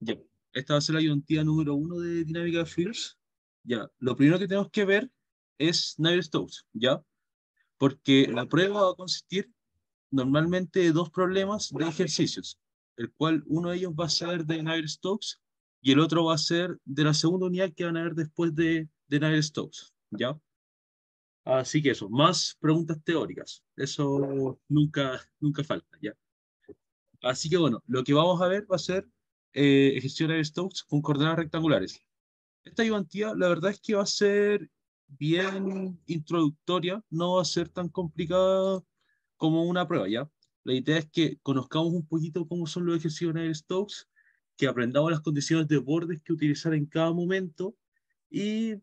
Ya. Esta va a ser la ayudantía número 1 de dinámica de fluidos. Ya. Lo primero que tenemos que ver es Navier-Stokes, ¿ya? Porque la prueba va a consistir normalmente de dos problemas de ejercicios, el cual uno de ellos va a ser de Navier-Stokes y el otro va a ser de la segunda unidad que van a ver después de Navier-Stokes, ¿ya? Así que eso, más preguntas teóricas, eso nunca falta, ¿ya? Así que bueno, lo que vamos a ver va a ser ejercicio de Navier-Stokes con coordenadas rectangulares. Esta ayudantía, la verdad es que va a ser bien introductoria, no va a ser tan complicada como una prueba, ¿ya? La idea es que conozcamos un poquito cómo son los ejercicios de Navier-Stokes, que aprendamos las condiciones de bordes que utilizar en cada momento y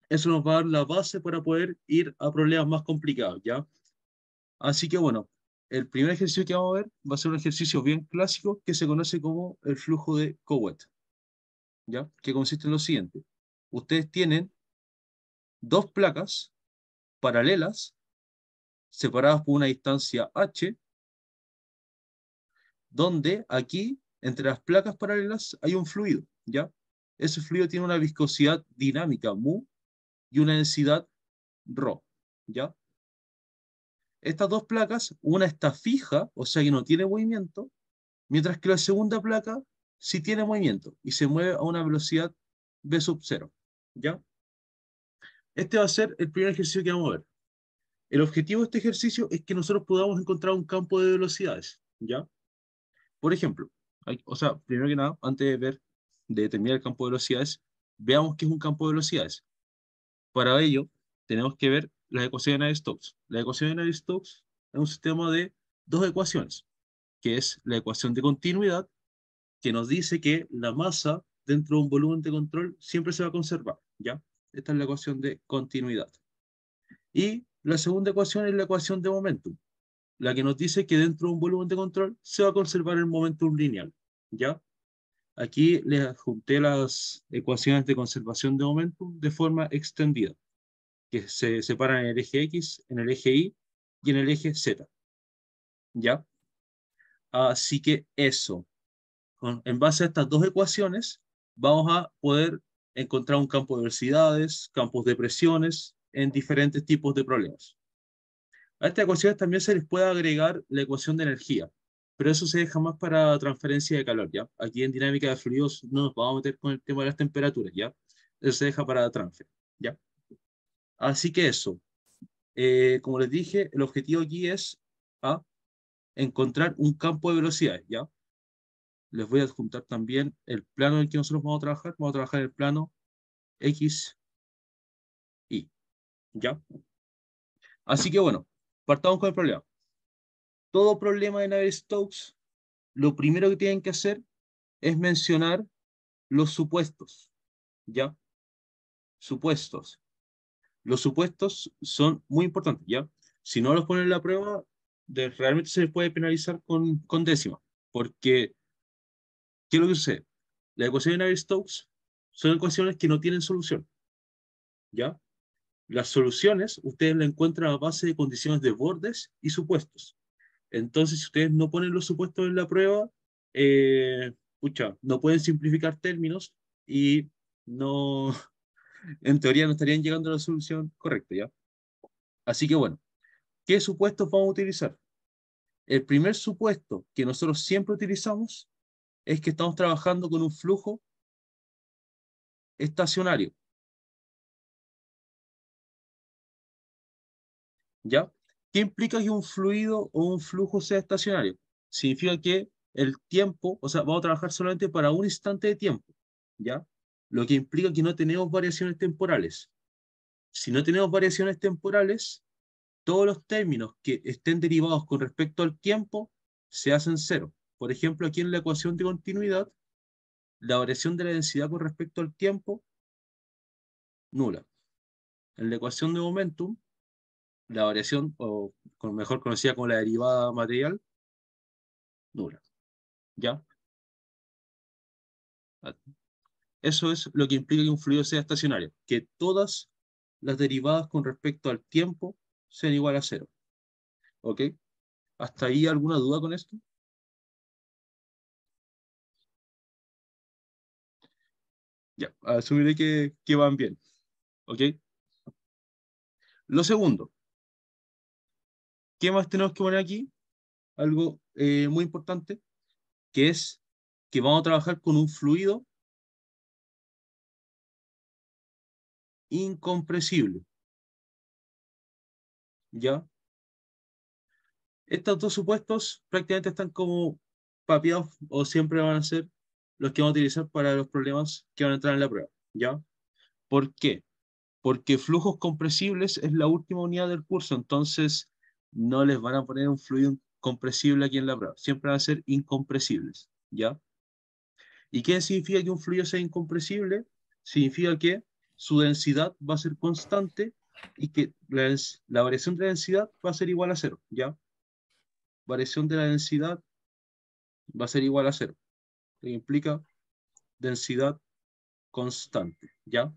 eso nos va a dar la base para poder ir a problemas más complicados, ¿ya? Así que bueno, el primer ejercicio que vamos a ver va a ser un ejercicio bien clásico que se conoce como el flujo de Couette, ¿ya? Que consiste en lo siguiente. Ustedes tienen dos placas paralelas separadas por una distancia h, donde aquí, entre las placas paralelas, hay un fluido, ¿ya? Ese fluido tiene una viscosidad dinámica, mu, y una densidad, rho, ¿ya? Estas dos placas, una está fija, o sea que no tiene movimiento, mientras que la segunda placa sí tiene movimiento y se mueve a una velocidad v sub 0, ¿ya? Este va a ser el primer ejercicio que vamos a ver. El objetivo de este ejercicio es que nosotros podamos encontrar un campo de velocidades, ¿ya? Por ejemplo, o sea, primero que nada, antes de determinar el campo de velocidades, veamos qué es un campo de velocidades. Para ello, tenemos que ver las ecuaciones de Navier-Stokes. La ecuación de Navier-Stokes es un sistema de dos ecuaciones, que es la ecuación de continuidad, que nos dice que la masa dentro de un volumen de control siempre se va a conservar, ¿ya? Esta es la ecuación de continuidad. Y la segunda ecuación es la ecuación de momentum, la que nos dice que dentro de un volumen de control se va a conservar el momentum lineal, ¿ya? Aquí les adjunté las ecuaciones de conservación de momentum de forma extendida, que se separan en el eje X, en el eje Y y en el eje Z, ¿ya? Así que eso, en base a estas dos ecuaciones, vamos a poder encontrar un campo de velocidades, campos de presiones en diferentes tipos de problemas. A estas ecuaciones también se les puede agregar la ecuación de energía, pero eso se deja más para transferencia de calor, ¿ya? Aquí en dinámica de fluidos no nos vamos a meter con el tema de las temperaturas, ¿ya? Eso se deja para transfer, ¿ya? Así que eso, como les dije, el objetivo aquí es a encontrar un campo de velocidades, ¿ya? Les voy a adjuntar también el plano en el que nosotros vamos a trabajar el plano X, Y, ¿ya? Así que bueno, partamos con el problema. Todo problema de Navier-Stokes, lo primero que tienen que hacer es mencionar los supuestos, ¿ya? Supuestos. Los supuestos son muy importantes, ¿ya? Si no los ponen en la prueba, realmente se les puede penalizar con décima, porque, ¿qué es lo que sucede? Las ecuaciones de Navier-Stokes son ecuaciones que no tienen solución, ¿ya? Las soluciones ustedes las encuentran a base de condiciones de bordes y supuestos. Entonces, si ustedes no ponen los supuestos en la prueba, no pueden simplificar términos y no, en teoría no estarían llegando a la solución correcta, ¿ya? Así que bueno, ¿qué supuestos vamos a utilizar? El primer supuesto que nosotros siempre utilizamos es que estamos trabajando con un flujo estacionario, ¿ya? ¿Qué implica que un fluido o un flujo sea estacionario? Significa que el tiempo, o sea, vamos a trabajar solamente para un instante de tiempo, ¿ya? Lo que implica que no tenemos variaciones temporales. Si no tenemos variaciones temporales, todos los términos que estén derivados con respecto al tiempo se hacen cero. Por ejemplo, aquí en la ecuación de continuidad, la variación de la densidad con respecto al tiempo, nula. En la ecuación de momentum, la variación, o mejor conocida como la derivada material, nula. ¿Ya? Eso es lo que implica que un fluido sea estacionario, que todas las derivadas con respecto al tiempo sean igual a cero. ¿Ok? ¿Hasta ahí alguna duda con esto? Ya, asumiré que van bien. ¿Ok? Lo segundo, ¿qué más tenemos que poner aquí? Algo muy importante, que es que vamos a trabajar con un fluido incompresible. ¿Ya? Estos dos supuestos prácticamente están como papeados o siempre van a ser los que vamos a utilizar para los problemas que van a entrar en la prueba. ¿Ya? ¿Por qué? Porque flujos compresibles es la última unidad del curso, entonces no les van a poner un fluido compresible aquí en la prueba, siempre van a ser incompresibles, ¿ya? ¿Y qué significa que un fluido sea incompresible? Significa que su densidad va a ser constante y que la variación de la densidad va a ser igual a cero, ¿ya? Variación de la densidad va a ser igual a cero, que implica densidad constante, ¿ya?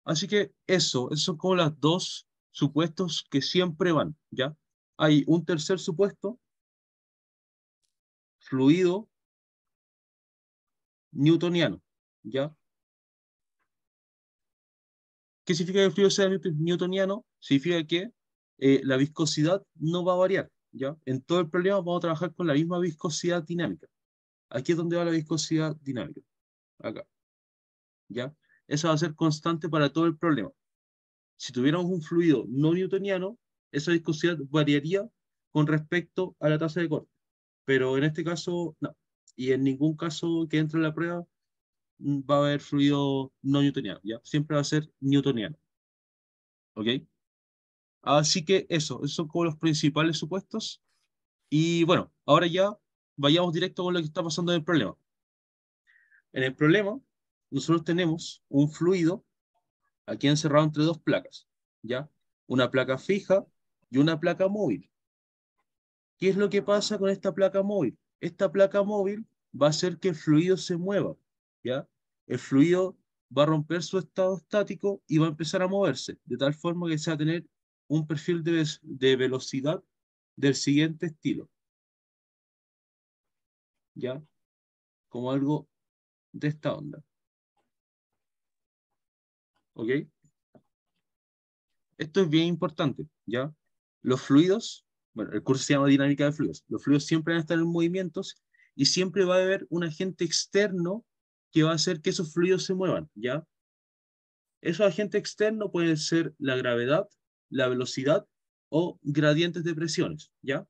Así que esos son como las dos supuestos que siempre van, ¿ya? Hay un tercer supuesto, fluido newtoniano, ¿ya? ¿Qué significa que el fluido sea newtoniano? Significa que la viscosidad no va a variar, ¿ya? En todo el problema vamos a trabajar con la misma viscosidad dinámica. Aquí es donde va la viscosidad dinámica, acá, ¿ya? Eso va a ser constante para todo el problema. Si tuviéramos un fluido no newtoniano, esa viscosidad variaría con respecto a la tasa de corte. Pero en este caso, no. Y en ningún caso que entre en la prueba va a haber fluido no newtoniano, ¿ya? Siempre va a ser newtoniano, ¿ok? Así que esos son como los principales supuestos. Y bueno, ahora ya vayamos directo con lo que está pasando en el problema. En el problema, nosotros tenemos un fluido aquí encerrado entre dos placas, ¿ya? Una placa fija y una placa móvil. ¿Qué es lo que pasa con esta placa móvil? Esta placa móvil va a hacer que el fluido se mueva, ¿ya? El fluido va a romper su estado estático y va a empezar a moverse, de tal forma que se va a tener un perfil de velocidad del siguiente estilo, ¿ya? Como algo de esta onda, ¿ok? Esto es bien importante, ¿ya? Los fluidos, bueno, el curso se llama dinámica de fluidos. Los fluidos siempre van a estar en movimientos y siempre va a haber un agente externo que va a hacer que esos fluidos se muevan, ¿ya? Esos agentes externos pueden ser la gravedad, la velocidad o gradientes de presiones, ¿ya?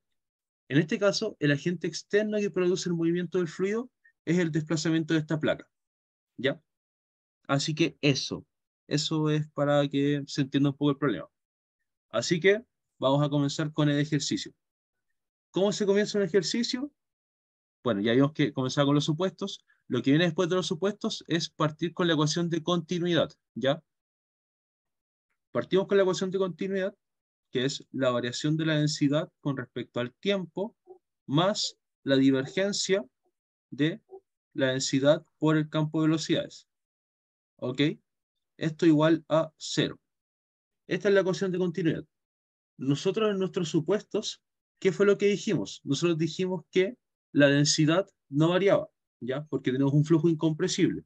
En este caso, el agente externo que produce el movimiento del fluido es el desplazamiento de esta placa, ¿ya? Así que eso es para que se entienda un poco el problema. Así que vamos a comenzar con el ejercicio. ¿Cómo se comienza un ejercicio? Bueno, ya vimos que comenzaba con los supuestos. Lo que viene después de los supuestos es partir con la ecuación de continuidad, ¿ya? Partimos con la ecuación de continuidad, que es la variación de la densidad con respecto al tiempo, más la divergencia de la densidad por el campo de velocidades. ¿Ok? Esto igual a cero. Esta es la ecuación de continuidad. Nosotros en nuestros supuestos, ¿qué fue lo que dijimos? Nosotros dijimos que la densidad no variaba, ¿ya? Porque tenemos un flujo incompresible.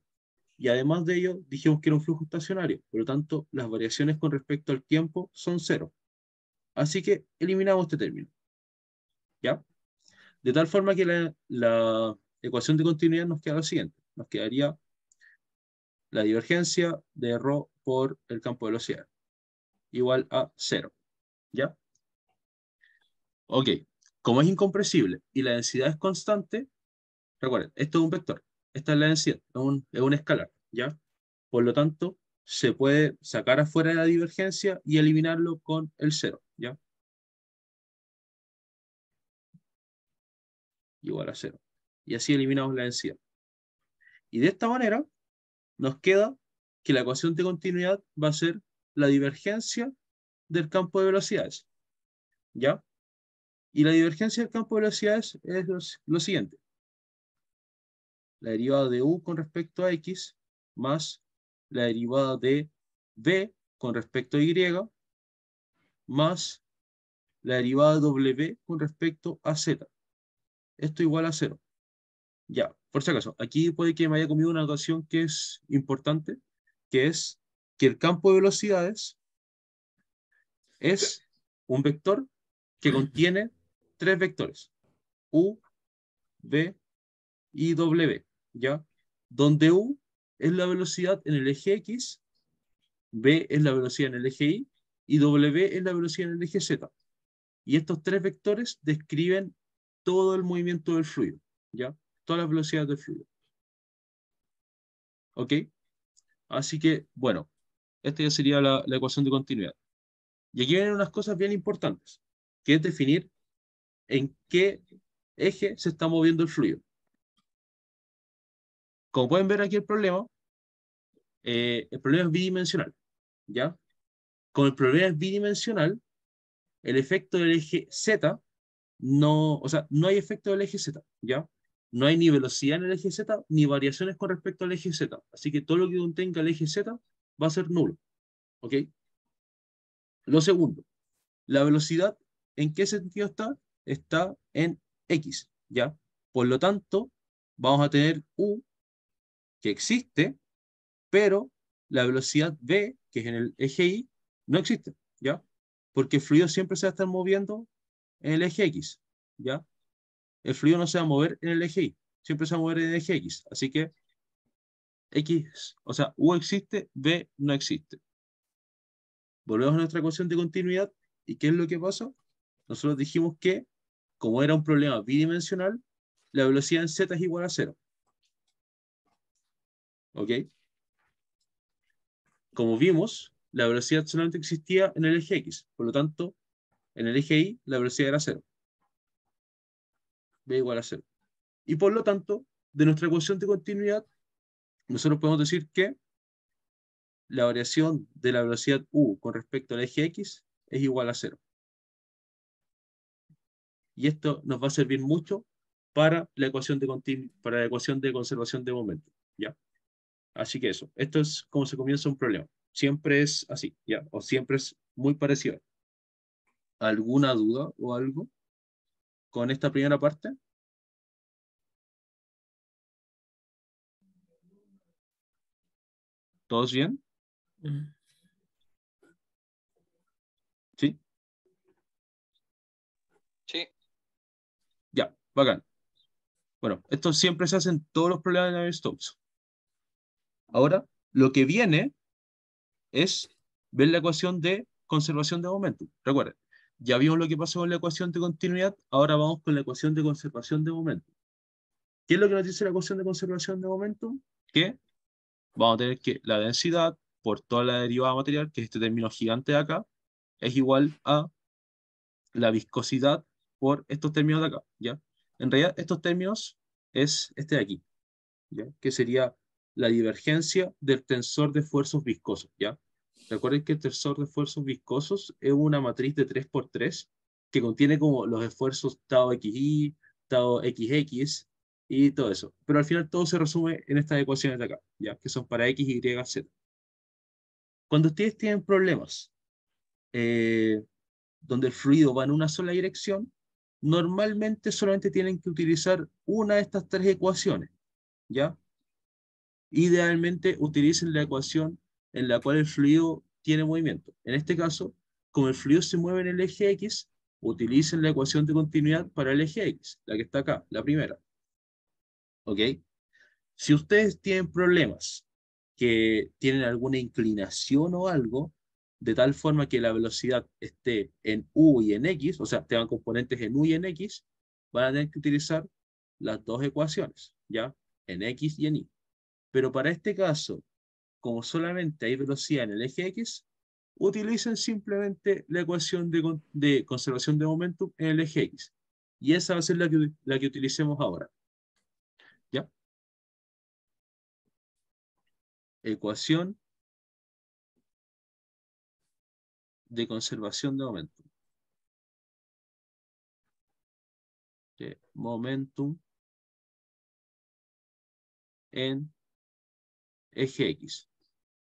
Y además de ello, dijimos que era un flujo estacionario. Por lo tanto, las variaciones con respecto al tiempo son cero. Así que eliminamos este término, ¿ya? De tal forma que la ecuación de continuidad nos queda lo siguiente. Nos quedaría la divergencia de ρ por el campo de velocidad, igual a cero, ¿ya? Ok, como es incompresible y la densidad es constante, recuerden, esto es un vector, esta es la densidad, es un escalar, ¿ya? Por lo tanto, se puede sacar afuera la divergencia y eliminarlo con el cero, ¿ya? Igual a cero. Y así eliminamos la densidad. Y de esta manera nos queda que la ecuación de continuidad va a ser la divergencia del campo de velocidades, ¿ya? Y la divergencia del campo de velocidades es lo siguiente. La derivada de u con respecto a x más la derivada de v con respecto a y más la derivada de w con respecto a z. Esto igual a cero, Ya, por si acaso, aquí puede que me haya comido una notación que es importante, que es que el campo de velocidades es un vector que contiene tres vectores, u, v y w, ¿ya? Donde u es la velocidad en el eje x, v es la velocidad en el eje y w es la velocidad en el eje z. Y estos tres vectores describen todo el movimiento del fluido, ¿ya? Todas las velocidades del fluido. ¿Ok? Así que, bueno, esta ya sería la ecuación de continuidad. Y aquí vienen unas cosas bien importantes, que es definir en qué eje se está moviendo el fluido. Como pueden ver aquí el problema es bidimensional, ¿ya? Como el problema es bidimensional, el efecto del eje Z no, o sea, no hay efecto del eje Z, ¿ya? No hay ni velocidad en el eje Z, ni variaciones con respecto al eje Z. Así que todo lo que contenga el eje Z va a ser nulo, ¿ok? Lo segundo, la velocidad, ¿en qué sentido está? Está en X, ¿ya? Por lo tanto, vamos a tener U que existe, pero la velocidad V, que es en el eje Y, no existe, ¿ya? Porque el fluido siempre se va a estar moviendo en el eje X, ¿ya? El fluido no se va a mover en el eje Y, siempre se va a mover en el eje X. Así que X, o sea, U existe, V no existe. Volvemos a nuestra ecuación de continuidad. ¿Y qué es lo que pasa? Nosotros dijimos que, como era un problema bidimensional, la velocidad en Z es igual a cero. ¿Ok? Como vimos, la velocidad solamente existía en el eje X. Por lo tanto, en el eje Y la velocidad era cero. V igual a cero. Y por lo tanto, de nuestra ecuación de continuidad, nosotros podemos decir que la variación de la velocidad U con respecto al eje X es igual a cero. Y esto nos va a servir mucho para la ecuación para la ecuación de conservación de momento, ¿ya? Así que eso, esto es como se comienza un problema. Siempre es así, ¿ya? O siempre es muy parecido. ¿Alguna duda o algo con esta primera parte? ¿Todos bien? Mm. ¿Sí? Sí. Ya, bacán. Bueno, esto siempre se hace en todos los problemas de Navier-Stokes. Ahora, lo que viene es ver la ecuación de conservación de momento. Recuerden, ya vimos lo que pasó con la ecuación de continuidad, ahora vamos con la ecuación de conservación de momento. ¿Qué es lo que nos dice la ecuación de conservación de momento? Que vamos a tener que la densidad por toda la derivada material, que es este término gigante de acá, es igual a la viscosidad por estos términos de acá, ¿ya? En realidad, estos términos es este de aquí, ¿ya? Que sería la divergencia del tensor de esfuerzos viscosos, ¿ya? Recuerden que el tensor de esfuerzos viscosos es una matriz de 3 por 3 que contiene como los esfuerzos tau xy, tau xx y todo eso. Pero al final todo se resume en estas ecuaciones de acá, ¿ya? Que son para x, y, z. Cuando ustedes tienen problemas eh, donde el fluido va en una sola dirección, normalmente solamente tienen que utilizar una de estas tres ecuaciones, ¿ya? Idealmente utilicen la ecuación en la cual el fluido tiene movimiento. En este caso, como el fluido se mueve en el eje X, utilicen la ecuación de continuidad para el eje X, la que está acá, la primera. ¿Ok? Si ustedes tienen problemas que tienen alguna inclinación o algo, de tal forma que la velocidad esté en U y en X, o sea, tengan componentes en U y en X, van a tener que utilizar las dos ecuaciones, ¿ya? En X y en Y. Pero para este caso, como solamente hay velocidad en el eje X, utilicen simplemente la ecuación de conservación de momentum en el eje X. Y esa va a ser la que utilicemos ahora. ¿Ya? Ecuación de conservación de momentum. De momentum en eje X.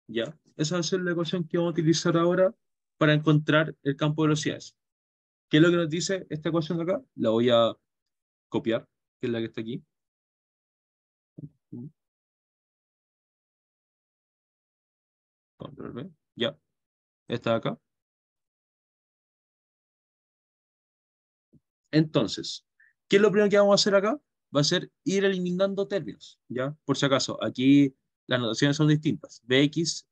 ¿Ya? Esa va a ser la ecuación que vamos a utilizar ahora para encontrar el campo de velocidades. ¿Qué es lo que nos dice esta ecuación de acá? La voy a copiar, que es la que está aquí. Control V. Ya, está acá. Entonces, ¿qué es lo primero que vamos a hacer acá? Va a ser ir eliminando términos, ¿ya? Por si acaso, aquí las notaciones son distintas. Bx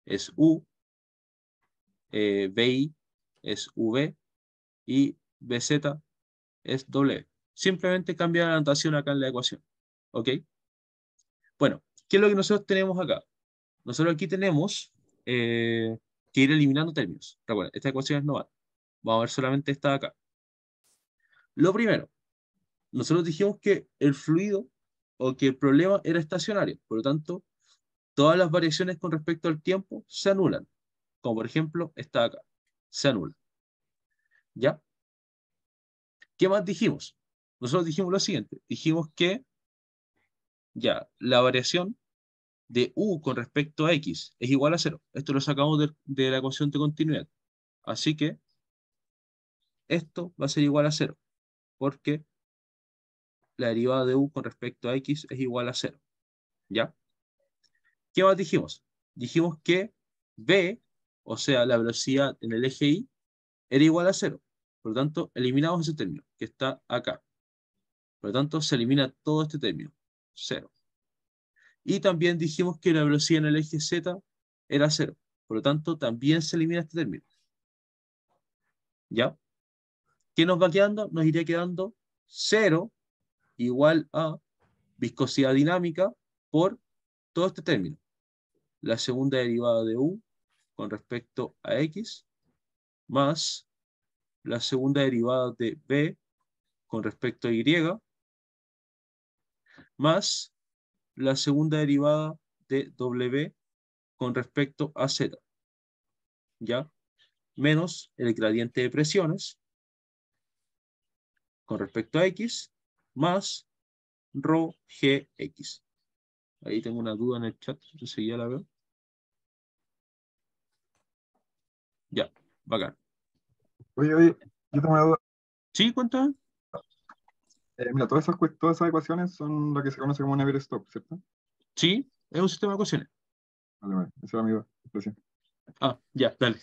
es U, Bi es V y Bz es W. Simplemente cambia la notación acá en la ecuación, ¿ok? Bueno, ¿qué es lo que nosotros tenemos acá? Nosotros aquí tenemos que ir eliminando términos. Recuerda, esta ecuación es novata. Vamos a ver solamente esta de acá. Lo primero, nosotros dijimos que el fluido o que el problema era estacionario. Por lo tanto, todas las variaciones con respecto al tiempo se anulan. Como por ejemplo, esta de acá. Se anula. ¿Ya? ¿Qué más dijimos? Nosotros dijimos lo siguiente. Dijimos que ya la variación de u con respecto a x es igual a cero. Esto lo sacamos de la ecuación de continuidad. Así que esto va a ser igual a cero, porque la derivada de u con respecto a x es igual a cero. ¿Ya? ¿Qué más dijimos? Dijimos que v, o sea, la velocidad en el eje y, era igual a cero. Por lo tanto, eliminamos ese término, que está acá. Por lo tanto, se elimina todo este término, cero. Y también dijimos que la velocidad en el eje z era cero. Por lo tanto, también se elimina este término. ¿Ya? ¿Qué nos va quedando? Nos iría quedando cero igual a viscosidad dinámica por todo este término. La segunda derivada de u con respecto a x más la segunda derivada de b con respecto a y más la segunda derivada de w con respecto a z, ¿ya? Menos el gradiente de presiones con respecto a x más rho gx. Ahí tengo una duda en el chat, enseguida la veo. Ya, bacán. Oye, yo tengo una duda. ¿Sí? ¿Cuánto? Mira, todas esas ecuaciones son lo que se conoce como Navier-Stokes, ¿cierto? Sí, es un sistema de ecuaciones. Vale, vale, esa era mi duda. Gracias. Ah, ya, dale.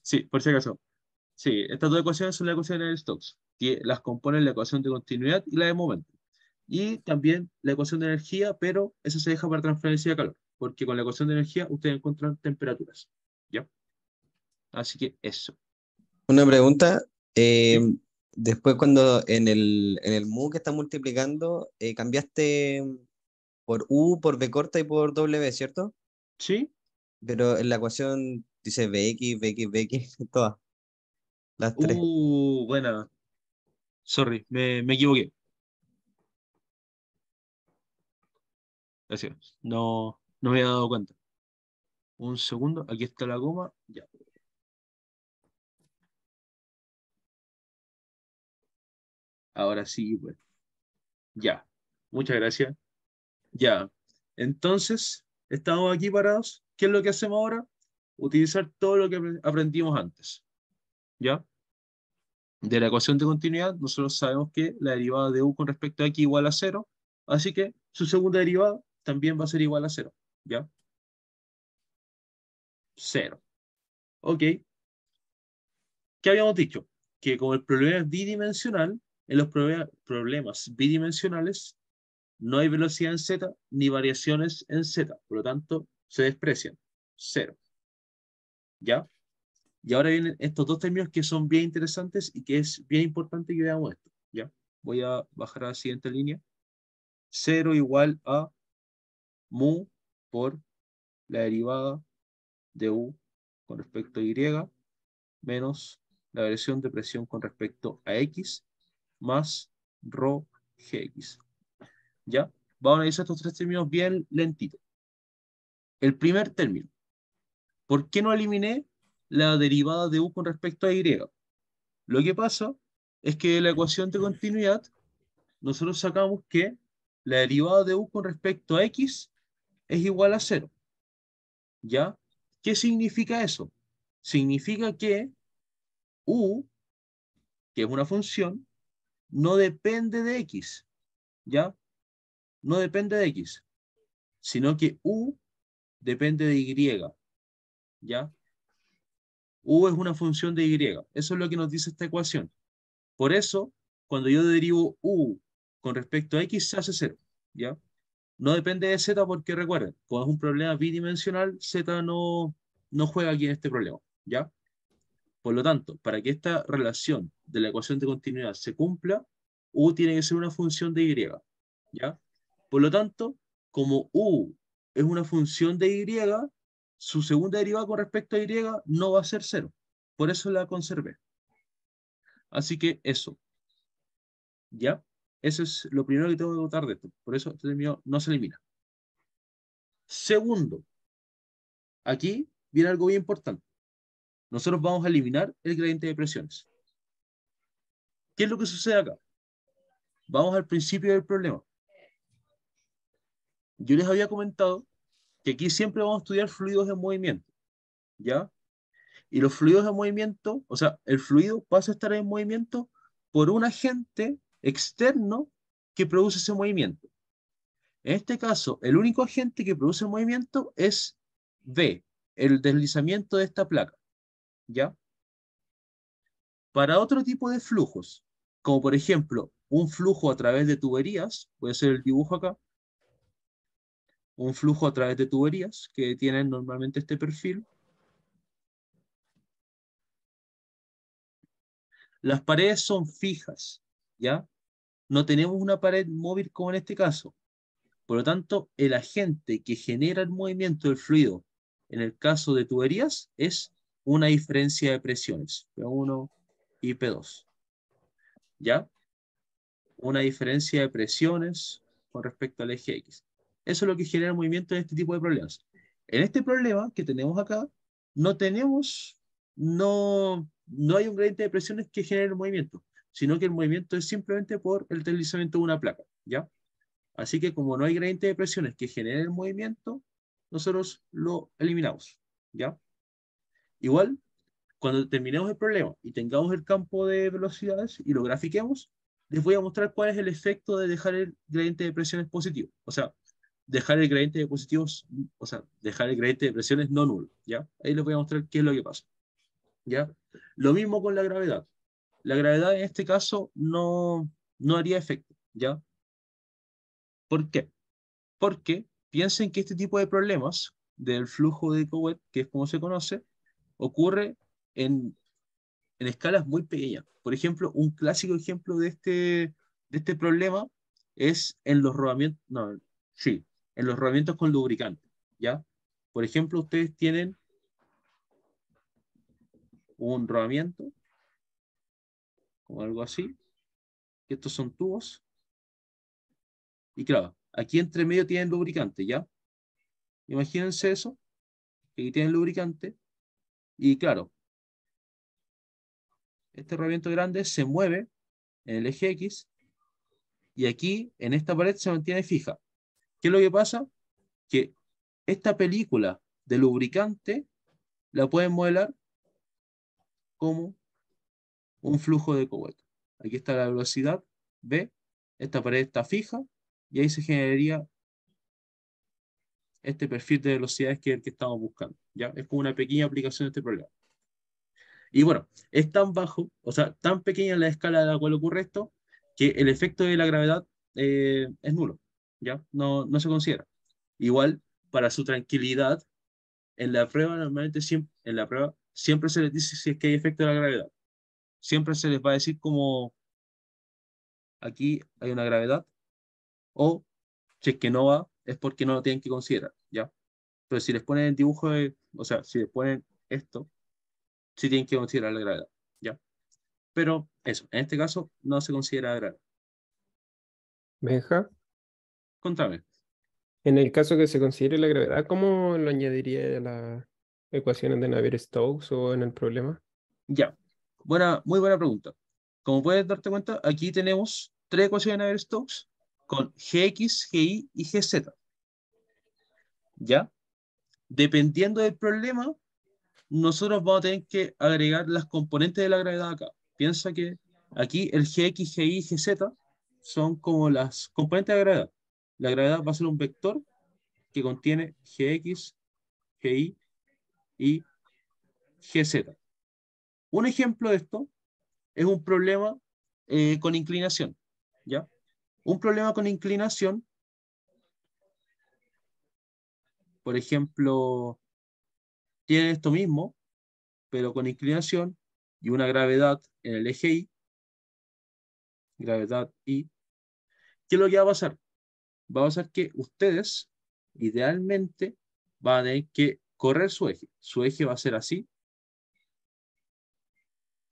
Sí, por si acaso. Sí, estas dos ecuaciones son las ecuaciones de Stokes, que las componen la ecuación de continuidad y la de momento. Y también la ecuación de energía, pero eso se deja para transferencia de calor, porque con la ecuación de energía ustedes encuentran temperaturas. ¿Ya? Así que eso. Una pregunta, eh, ¿Sí? después cuando en el mu que está multiplicando, cambiaste por u, por b corta y por w, ¿cierto? ¿Sí? Pero en la ecuación dice bx, bx, bx, todas, las tres. Buena. Sorry, me equivoqué. Gracias. No, no me había dado cuenta. Un segundo, aquí está la goma. Ya. Ahora sí, pues. Ya. Muchas gracias. Ya. Entonces, estamos aquí parados. ¿Qué es lo que hacemos ahora? Utilizar todo lo que aprendimos antes. ¿Ya? De la ecuación de continuidad, nosotros sabemos que la derivada de u con respecto a x igual a cero. Así que su segunda derivada también va a ser igual a cero. ¿Ya? Cero. Ok. ¿Qué habíamos dicho? Que como el problema es bidimensional, en los problemas bidimensionales no hay velocidad en z ni variaciones en z. Por lo tanto, se desprecian. Cero. ¿Ya? Y ahora vienen estos dos términos que son bien interesantes y que es bien importante que veamos esto. ¿Ya? Voy a bajar a la siguiente línea. Cero igual a mu por la derivada de u con respecto a y menos la variación de presión con respecto a x más rho gx. ¿Ya? Vamos a analizar estos tres términos bien lentito. El primer término. ¿Por qué no eliminé la derivada de u con respecto a y? Lo que pasa es que de la ecuación de continuidad nosotros sacamos que la derivada de u con respecto a x es igual a cero. ¿Ya? ¿Qué significa eso? Significa que u, que es una función, no depende de x. ¿Ya? no depende de X, sino que U depende de Y, ¿ya? U es una función de Y. Eso es lo que nos dice esta ecuación. Por eso, cuando yo derivo U con respecto a X, se hace 0, ¿ya? No depende de Z porque recuerden, como es un problema bidimensional, Z no juega aquí en este problema, ¿ya? Por lo tanto, para que esta relación de la ecuación de continuidad se cumpla, U tiene que ser una función de Y, ¿ya? Por lo tanto, como U es una función de Y, su segunda derivada con respecto a Y no va a ser 0. Por eso la conservé. Así que eso, ¿ya? Eso es lo primero que tengo que votar de esto. Por eso este término no se elimina. Segundo, aquí viene algo bien importante. Nosotros vamos a eliminar el gradiente de presiones. ¿Qué es lo que sucede acá? Vamos al principio del problema. Yo les había comentado que aquí siempre vamos a estudiar fluidos en movimiento, ¿ya? Y los fluidos en movimiento, o sea, el fluido pasa a estar en movimiento por un agente externo que produce ese movimiento. En este caso, el único agente que produce movimiento es V, el deslizamiento de esta placa, ¿ya? Para otro tipo de flujos, como por ejemplo un flujo a través de tuberías, puede ser el dibujo acá, un flujo a través de tuberías que tienen normalmente este perfil. Las paredes son fijas, ¿ya? No tenemos una pared móvil como en este caso. Por lo tanto, el agente que genera el movimiento del fluido en el caso de tuberías es una diferencia de presiones, P1 y P2, ¿ya? Una diferencia de presiones con respecto al eje X. Eso es lo que genera el movimiento en este tipo de problemas. En este problema que tenemos acá, no hay un gradiente de presiones que genere el movimiento, sino que el movimiento es simplemente por el deslizamiento de una placa, ¿ya? Así que como no hay gradiente de presiones que genere el movimiento, nosotros lo eliminamos, ¿ya? Igual, cuando terminemos el problema y tengamos el campo de velocidades y lo grafiquemos, les voy a mostrar cuál es el efecto de dejar el gradiente de presiones positivo. O sea, dejar el gradiente de positivos, o sea, dejar el gradiente de presiones no nulo, ¿ya? Ahí les voy a mostrar qué es lo que pasa, ¿ya? Lo mismo con la gravedad. La gravedad en este caso no haría efecto, ¿ya? ¿Por qué? Porque piensen que este tipo de problemas del flujo de Couette, que es como se conoce, ocurre en escalas muy pequeñas. Por ejemplo, un clásico ejemplo de este problema es en los rodamientos, no, sí, en los rodamientos con lubricante, ¿ya? Por ejemplo, ustedes tienen un rodamiento, como algo así, que estos son tubos, y claro, aquí entre medio tienen lubricante, ¿ya? Imagínense eso, que aquí tienen lubricante, y claro, este rodamiento grande se mueve en el eje X, y aquí, en esta pared, se mantiene fija. ¿Qué es lo que pasa? Que esta película de lubricante la pueden modelar como un flujo de Couette. Aquí está la velocidad V, esta pared está fija, y ahí se generaría este perfil de velocidades que es el que estamos buscando. ¿Ya? Es como una pequeña aplicación de este problema. Y bueno, es tan bajo, o sea, tan pequeña la escala a la cual ocurre esto, que el efecto de la gravedad es nulo. ¿Ya? No se considera. Igual, para su tranquilidad, en la prueba normalmente siempre se les dice si es que hay efecto de la gravedad. Siempre se les va a decir como aquí hay una gravedad o si es que no va es porque no lo tienen que considerar, ¿ya? Pero si les ponen el dibujo o sea, si les ponen esto, sí tienen que considerar la gravedad, ¿ya? Pero eso, en este caso no se considera gravedad. Benja, Contame. en el caso que se considere la gravedad, ¿cómo lo añadiría a las ecuaciones de Navier-Stokes o en el problema? Ya. Muy buena pregunta. Como puedes darte cuenta, aquí tenemos tres ecuaciones de Navier-Stokes con Gx, Gi y Gz, ¿ya? Dependiendo del problema, nosotros vamos a tener que agregar las componentes de la gravedad acá. Piensa que aquí el Gx, Gi y Gz son como las componentes de la gravedad. La gravedad va a ser un vector que contiene Gx, Gi y Gz. Un ejemplo de esto es un problema con inclinación, ¿ya? Un problema con inclinación, por ejemplo, tiene esto mismo, pero con inclinación y una gravedad en el eje Y, gravedad Y. ¿Qué es lo que va a pasar? Va a pasar que ustedes, idealmente, van a tener que correr su eje. Su eje va a ser así,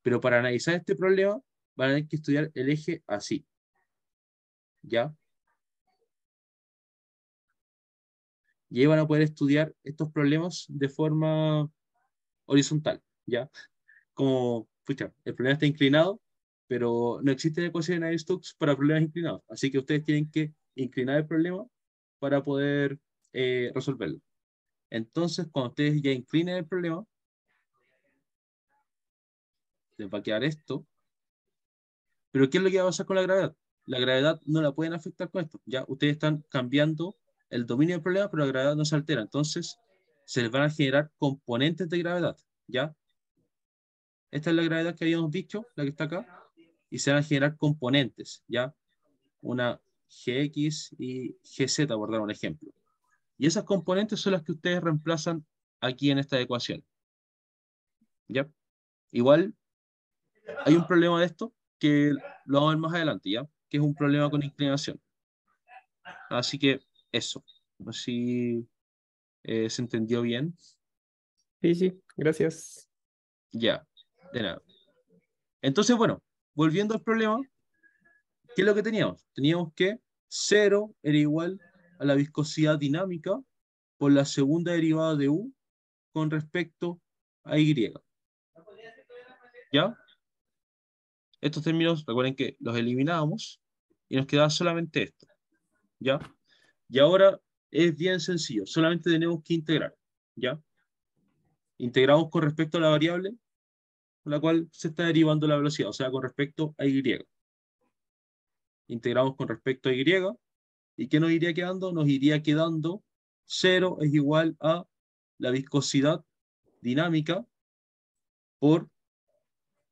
pero para analizar este problema, van a tener que estudiar el eje así, ¿ya? Y ahí van a poder estudiar estos problemas de forma horizontal, ¿ya? Como, pucha, el problema está inclinado, pero no existen ecuaciones de Navier-Stokes para problemas inclinados. Así que ustedes tienen que inclinar el problema para poder resolverlo. Entonces, cuando ustedes ya inclinen el problema, les va a quedar esto. Pero ¿qué es lo que va a pasar con la gravedad? La gravedad no la pueden afectar con esto. Ya ustedes están cambiando el dominio del problema, pero la gravedad no se altera. Entonces, se les van a generar componentes de gravedad. ¿Ya? Esta es la gravedad que habíamos dicho, la que está acá. Y se van a generar componentes. ¿Ya? Una Gx y Gz, por dar un ejemplo. Y esas componentes son las que ustedes reemplazan aquí en esta ecuación. ¿Ya? Igual hay un problema de esto que lo vamos a ver más adelante, ¿ya? Que es un problema con inclinación. Así que eso. No sé si se entendió bien. Sí, sí, gracias. Ya, de nada. Entonces, bueno, volviendo al problema, ¿qué es lo que teníamos? Teníamos que 0 era igual a la viscosidad dinámica por la segunda derivada de U con respecto a Y. ¿Ya? Estos términos, recuerden que los eliminábamos y nos quedaba solamente esto. ¿Ya? Y ahora es bien sencillo, solamente tenemos que integrar. ¿Ya? Integramos con respecto a la variable con la cual se está derivando la velocidad, o sea, con respecto a Y. Integramos con respecto a Y, ¿y qué nos iría quedando? Nos iría quedando 0 es igual a la viscosidad dinámica por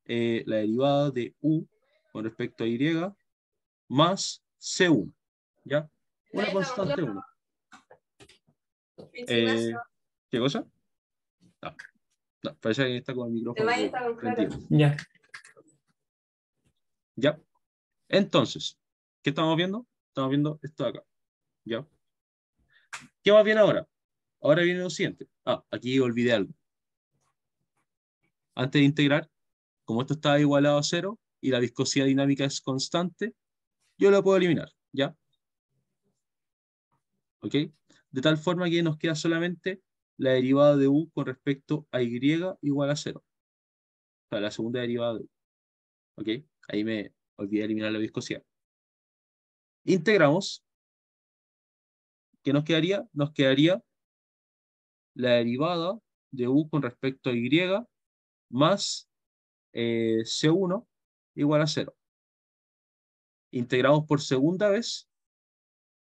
la derivada de U con respecto a Y más C1, ¿ya? Una constante 1. ¿Qué cosa? No, no, parece que está con el micrófono prendido. Ya. ¿Ya? Entonces, ¿qué estamos viendo? Estamos viendo esto de acá, ¿ya? ¿Qué más viene ahora? Ahora viene lo siguiente. Ah, aquí olvidé algo. Antes de integrar, como esto está igualado a 0 y la viscosidad dinámica es constante, yo lo puedo eliminar, ¿ya? ¿Ok? De tal forma que nos queda solamente la derivada de U con respecto a Y igual a 0. O sea, la segunda derivada de U. ¿Ok? Ahí me olvidé de eliminar la viscosidad. Integramos. ¿Qué nos quedaría? Nos quedaría la derivada de U con respecto a Y más C1 igual a 0. Integramos por segunda vez.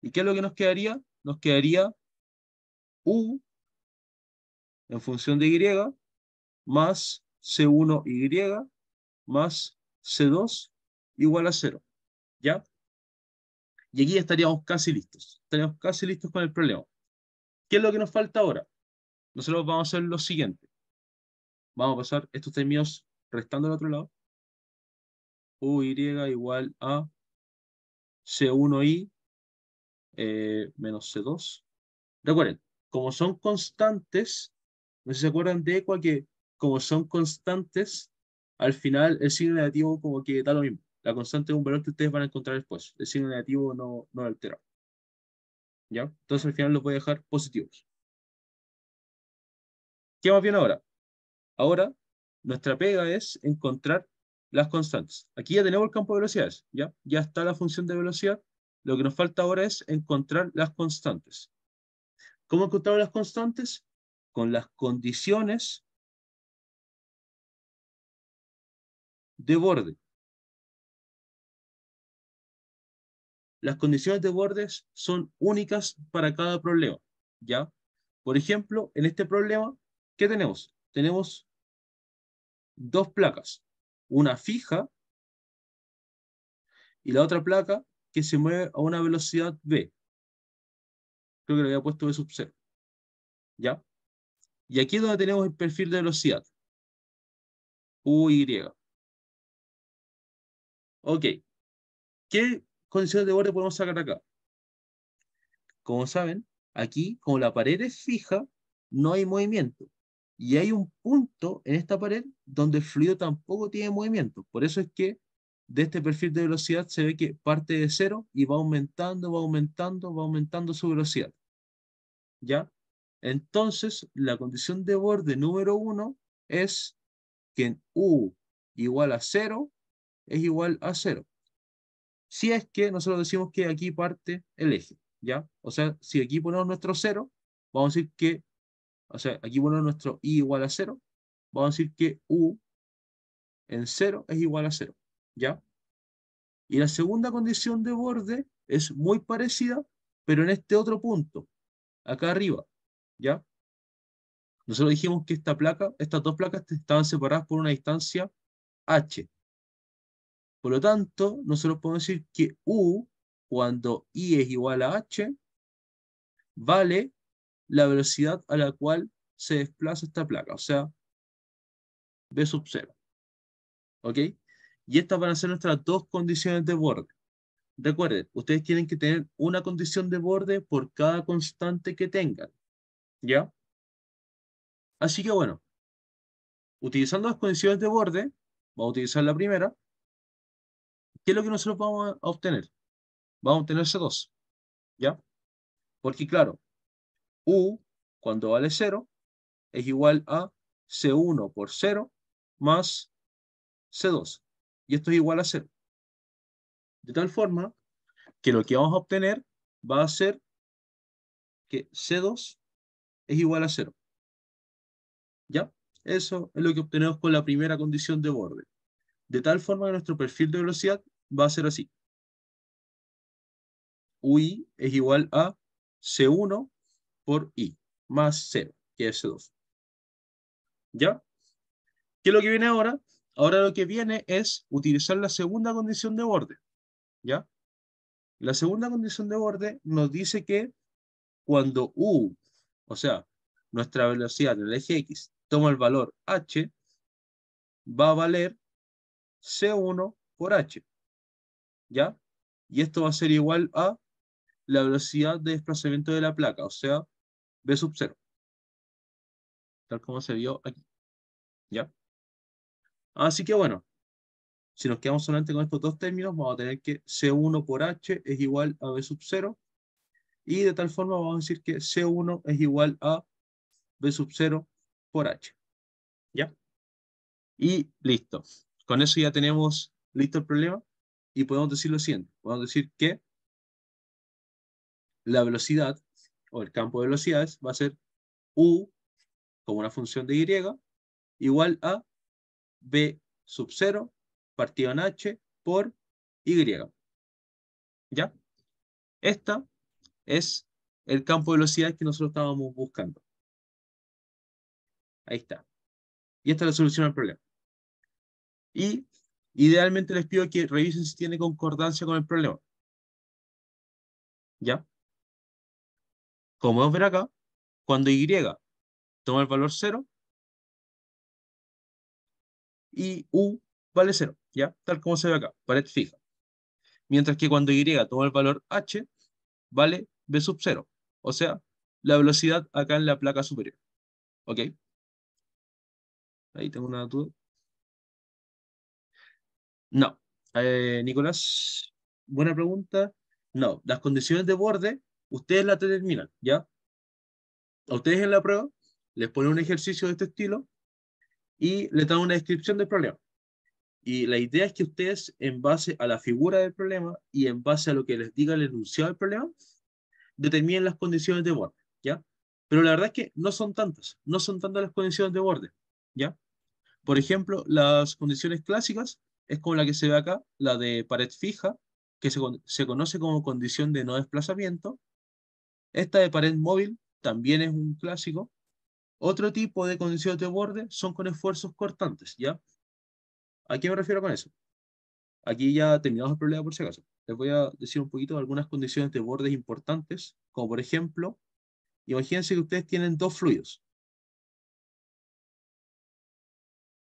¿Y qué es lo que nos quedaría? Nos quedaría U en función de Y más C1Y más C2 igual a 0. ¿Ya? Y aquí estaríamos casi listos. Estaríamos casi listos con el problema. ¿Qué es lo que nos falta ahora? Nosotros vamos a hacer lo siguiente. Vamos a pasar estos términos restando al otro lado. UY igual a C1Y menos C2. Recuerden, como son constantes, no sé si se acuerdan de Equa que como son constantes, al final el signo negativo como que da lo mismo. La constante es un valor que ustedes van a encontrar después. El signo negativo no altera. ¿Ya? Entonces al final los voy a dejar positivos. ¿Qué más bien ahora? Ahora, nuestra pega es encontrar las constantes. Aquí ya tenemos el campo de velocidades, ¿ya? Ya está la función de velocidad. Lo que nos falta ahora es encontrar las constantes. ¿Cómo encontramos las constantes? Con las condiciones de borde. las condiciones de bordes son únicas para cada problema, ¿ya? Por ejemplo, en este problema, ¿qué tenemos? Tenemos dos placas, una fija y la otra placa que se mueve a una velocidad v. Creo que le había puesto v sub 0, ¿ya? Y aquí es donde tenemos el perfil de velocidad, UY. Ok, ¿qué condiciones de borde podemos sacar acá? Como saben, aquí, como la pared es fija, no hay movimiento. Y hay un punto en esta pared donde el fluido tampoco tiene movimiento. Por eso es que de este perfil de velocidad se ve que parte de cero y va aumentando, va aumentando, va aumentando su velocidad. ¿Ya? Entonces, la condición de borde número 1 es que en U igual a 0 es igual a 0. Si es que nosotros decimos que aquí parte el eje, ¿ya? O sea, si aquí ponemos nuestro 0, vamos a decir que, o sea, aquí ponemos nuestro I igual a 0, vamos a decir que U en 0 es igual a 0, ¿ya? Y la segunda condición de borde es muy parecida, pero en este otro punto, acá arriba, ¿ya? Nosotros dijimos que esta placa, estas dos placas estaban separadas por una distancia h. Por lo tanto, nosotros podemos decir que U, cuando I es igual a h, vale la velocidad a la cual se desplaza esta placa, o sea, v sub 0. ¿Ok? Y estas van a ser nuestras dos condiciones de borde. Recuerden, ustedes tienen que tener una condición de borde por cada constante que tengan. ¿Ya? Así que bueno, utilizando las condiciones de borde, vamos a utilizar la primera. ¿Qué es lo que nosotros vamos a obtener? Vamos a obtener C2. ¿Ya? Porque claro, U, cuando vale 0, es igual a C1 por 0 más C2. Y esto es igual a 0. De tal forma que lo que vamos a obtener va a ser que C2 es igual a 0. ¿Ya? Eso es lo que obtenemos con la primera condición de borde. De tal forma que nuestro perfil de velocidad va a ser así. UI es igual a C1 por I, más 0, que es C2. ¿Ya? ¿Qué es lo que viene ahora? Ahora lo que viene es utilizar la segunda condición de borde. ¿Ya? La segunda condición de borde nos dice que cuando U, o sea, nuestra velocidad en el eje X, toma el valor h, va a valer C1 por h. ¿Ya? Y esto va a ser igual a la velocidad de desplazamiento de la placa, o sea, v sub 0. Tal como se vio aquí. ¿Ya? Así que bueno, si nos quedamos solamente con estos dos términos, vamos a tener que C1 por h es igual a v sub 0. Y de tal forma vamos a decir que C1 es igual a v sub 0 por h. ¿Ya? Y listo. Con eso ya tenemos listo el problema y podemos decir lo siguiente. Podemos decir que la velocidad o el campo de velocidades va a ser U como una función de Y igual a V sub 0 partido en H por Y. ¿Ya? Esta es el campo de velocidades que nosotros estábamos buscando. Ahí está. Y esta es la solución al problema. Y idealmente les pido que revisen si tiene concordancia con el problema. ¿Ya? Como vamos a ver acá, cuando Y toma el valor 0 y U vale 0, ¿ya? Tal como se ve acá, pared fija. Mientras que cuando Y toma el valor H, vale V sub 0, o sea, la velocidad acá en la placa superior. ¿Ok? Ahí tengo una duda. No. Nicolás, buena pregunta. No, las condiciones de borde, ustedes las determinan, ¿ya? A ustedes en la prueba les ponen un ejercicio de este estilo y les dan una descripción del problema. Y la idea es que ustedes, en base a la figura del problema y en base a lo que les diga el enunciado del problema, determinen las condiciones de borde, ¿ya? Pero la verdad es que no son tantas las condiciones de borde, ¿ya? Por ejemplo, las condiciones clásicas es como la que se ve acá, la de pared fija, que se conoce como condición de no desplazamiento. Esta de pared móvil también es un clásico. Otro tipo de condiciones de borde son con esfuerzos cortantes, ¿ya? ¿A qué me refiero con eso? Aquí ya terminamos el problema por si acaso. Les voy a decir un poquito de algunas condiciones de bordes importantes, como por ejemplo, imagínense que ustedes tienen dos fluidos,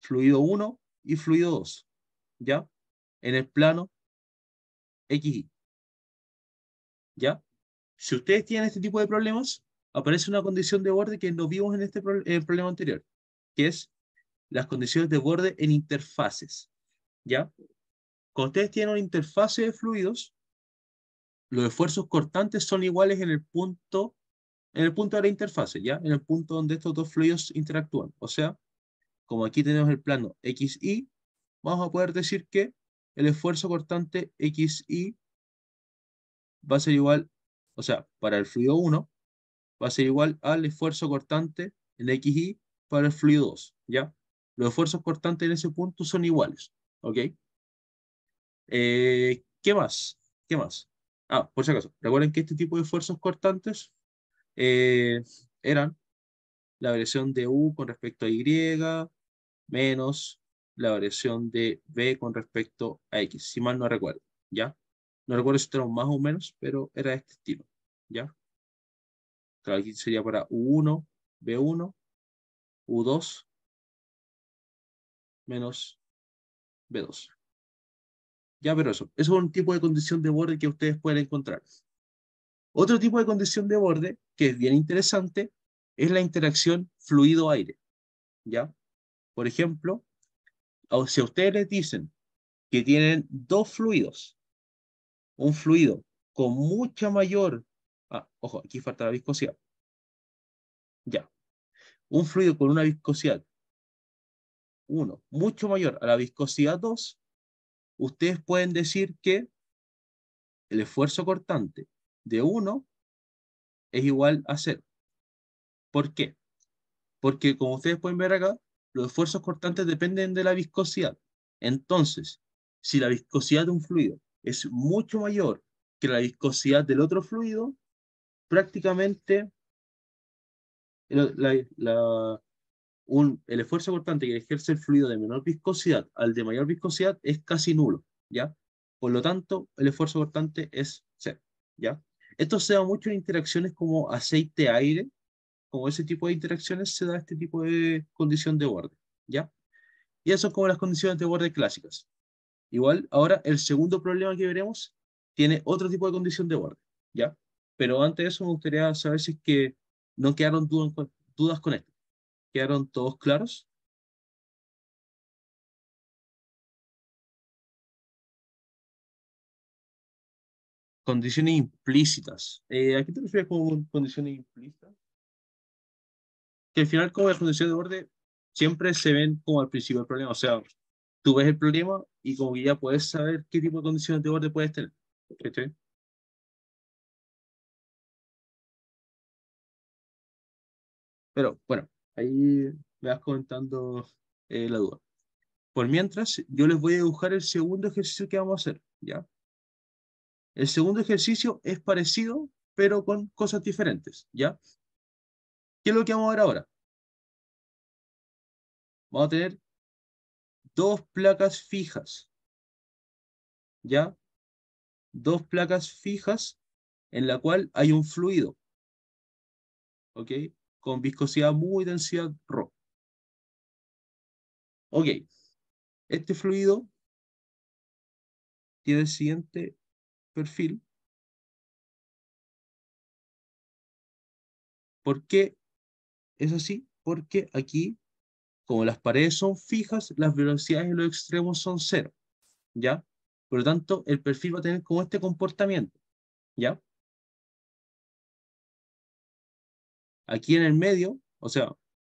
fluido 1 y fluido 2, ¿ya? En el plano XY, ¿ya? Si ustedes tienen este tipo de problemas, aparece una condición de borde que no vimos en en el problema anterior, que es las condiciones de borde en interfaces, ¿ya? Cuando ustedes tienen una interfase de fluidos, los esfuerzos cortantes son iguales en el punto de la interfase, ¿ya? En el punto donde estos dos fluidos interactúan. O sea, como aquí tenemos el plano XY, vamos a poder decir que el esfuerzo cortante XY va a ser igual, o sea, para el fluido 1, va a ser igual al esfuerzo cortante en XY para el fluido 2, ¿ya? Los esfuerzos cortantes en ese punto son iguales, ¿ok? ¿Qué más? ¿Qué más? Ah, por si acaso, recuerden que este tipo de esfuerzos cortantes eh, eran la variación de U con respecto a Y menos la variación de B con respecto a X, si mal no recuerdo, ¿ya? No recuerdo si eran más o menos, pero era de este estilo, ¿ya? Claro, aquí sería para U1, B1, U2 menos B2. Ya, pero eso es un tipo de condición de borde que ustedes pueden encontrar. Otro tipo de condición de borde, que es bien interesante, es la interacción fluido-aire, ¿ya? Por ejemplo, si a ustedes les dicen que tienen dos fluidos, un fluido con mucha mayor, ojo, aquí falta la viscosidad, ya, un fluido con una viscosidad 1 mucho mayor a la viscosidad 2, ustedes pueden decir que el esfuerzo cortante de 1 es igual a 0. ¿Por qué? Porque como ustedes pueden ver acá, los esfuerzos cortantes dependen de la viscosidad. Entonces, si la viscosidad de un fluido es mucho mayor que la viscosidad del otro fluido, prácticamente el, el esfuerzo cortante que ejerce el fluido de menor viscosidad al de mayor viscosidad es casi nulo, ¿ya? Por lo tanto, el esfuerzo cortante es cero, ¿ya? Esto se da mucho en interacciones como aceite-aire, como ese tipo de interacciones se da este tipo de condición de borde, ¿ya? Y eso es como las condiciones de borde clásicas. Igual, ahora el segundo problema que veremos tiene otro tipo de condición de borde, ¿ya? Pero antes de eso me gustaría saber si es que no quedaron dudas con esto. ¿Quedaron todos claros? Condiciones implícitas. ¿A qué te refieres con condiciones implícitas? Que al final, como las condiciones de borde, siempre se ven como al principio del problema. O sea, tú ves el problema y como que ya puedes saber qué tipo de condiciones de borde puedes tener. ¿Cachai? Pero bueno, ahí me vas comentando la duda. Por mientras, yo les voy a dibujar el segundo ejercicio que vamos a hacer, ¿ya? El segundo ejercicio es parecido, pero con cosas diferentes, ¿ya? ¿Qué es lo que vamos a ver ahora? Vamos a tener dos placas fijas, ¿ya? Dos placas fijas en la cual hay un fluido, ¿ok? Con viscosidad muy densidad ρ. Ok, este fluido tiene el siguiente perfil. ¿Por qué es así? Porque aquí, como las paredes son fijas, las velocidades en los extremos son cero, ¿ya? Por lo tanto, el perfil va a tener como este comportamiento, ¿ya? Aquí en el medio, o sea,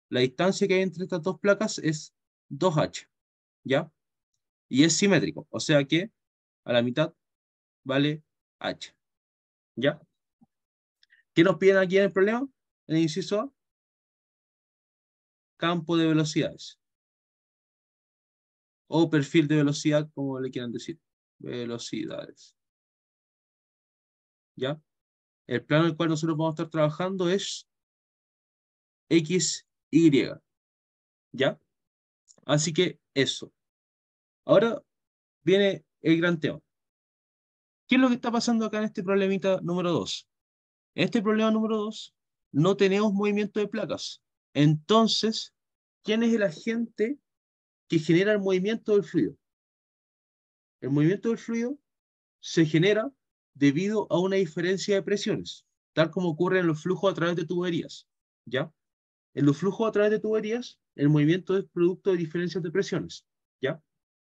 la distancia que hay entre estas dos placas es 2h, ¿ya? Y es simétrico, o sea que a la mitad vale h, ¿ya? ¿Qué nos piden aquí en el problema? En el inciso A, campo de velocidades, o perfil de velocidad, como le quieran decir, velocidades. ¿ya? El plano en el cual nosotros vamos a estar trabajando es X, Y, ¿ya? Así que eso. Ahora viene el gran tema. ¿Qué es lo que está pasando acá en este problemita número 2? En este problema número 2 no tenemos movimiento de placas. Entonces, ¿quién es el agente que genera el movimiento del fluido? El movimiento del fluido se genera debido a una diferencia de presiones, tal como ocurre en los flujos a través de tuberías, ¿ya? En los flujos a través de tuberías, el movimiento es producto de diferencias de presiones, ¿ya?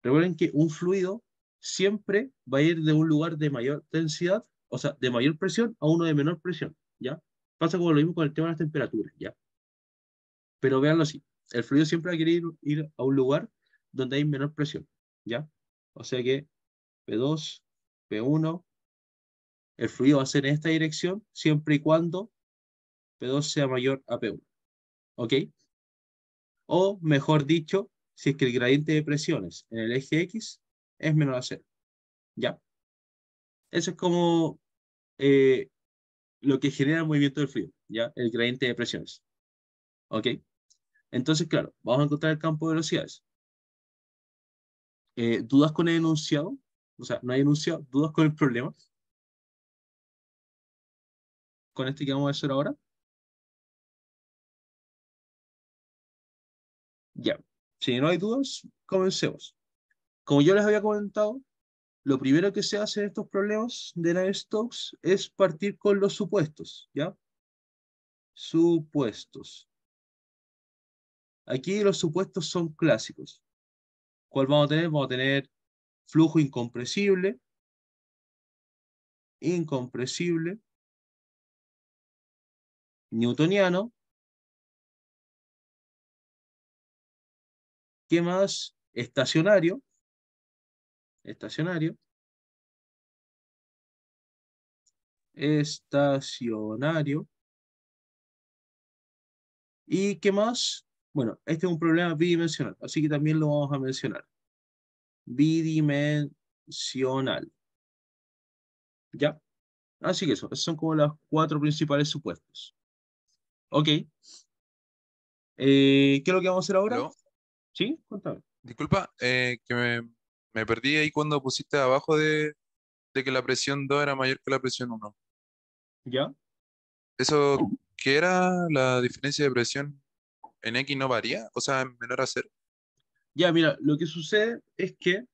Recuerden que un fluido siempre va a ir de un lugar de mayor densidad, o sea, de mayor presión a uno de menor presión, ¿ya? Pasa como lo mismo con el tema de las temperaturas, ¿ya? Pero véanlo así, el fluido siempre va a querer ir a un lugar donde hay menor presión, ¿ya? O sea que P2, P1, el fluido va a ser en esta dirección siempre y cuando P2 sea mayor a P1, ¿ok? O mejor dicho, si es que el gradiente de presiones en el eje X es menor a cero, ¿ya? Eso es como eh, lo que genera el movimiento del fluido, ¿ya? El gradiente de presiones, ¿ok? Entonces, claro, vamos a encontrar el campo de velocidades. ¿Dudas con el enunciado? O sea, no hay enunciado. ¿Dudas con el problema? Con este que vamos a hacer ahora. Ya. Si no hay dudas, comencemos. Como yo les había comentado, lo primero que se hace en estos problemas de Navier-Stokes es partir con los supuestos, ¿ya? Supuestos. Aquí los supuestos son clásicos. ¿Cuál vamos a tener? Vamos a tener flujo incompresible, incompresible, newtoniano. ¿Qué más? Estacionario, estacionario, estacionario. ¿Y qué más? Bueno, este es un problema bidimensional, así que también lo vamos a mencionar. Bidimensional. ¿Ya? Así que eso, esos son como los cuatro principales supuestos. Ok. ¿Qué es lo que vamos a hacer ahora? ¿Aló? ¿Sí? Cuéntame. Disculpa, me perdí ahí cuando pusiste abajo de que la presión 2 era mayor que la presión uno. ¿Ya? ¿Eso qué era? ¿La diferencia de presión en X no varía? O sea, ¿en menor a cero? Ya, mira, lo que sucede es que,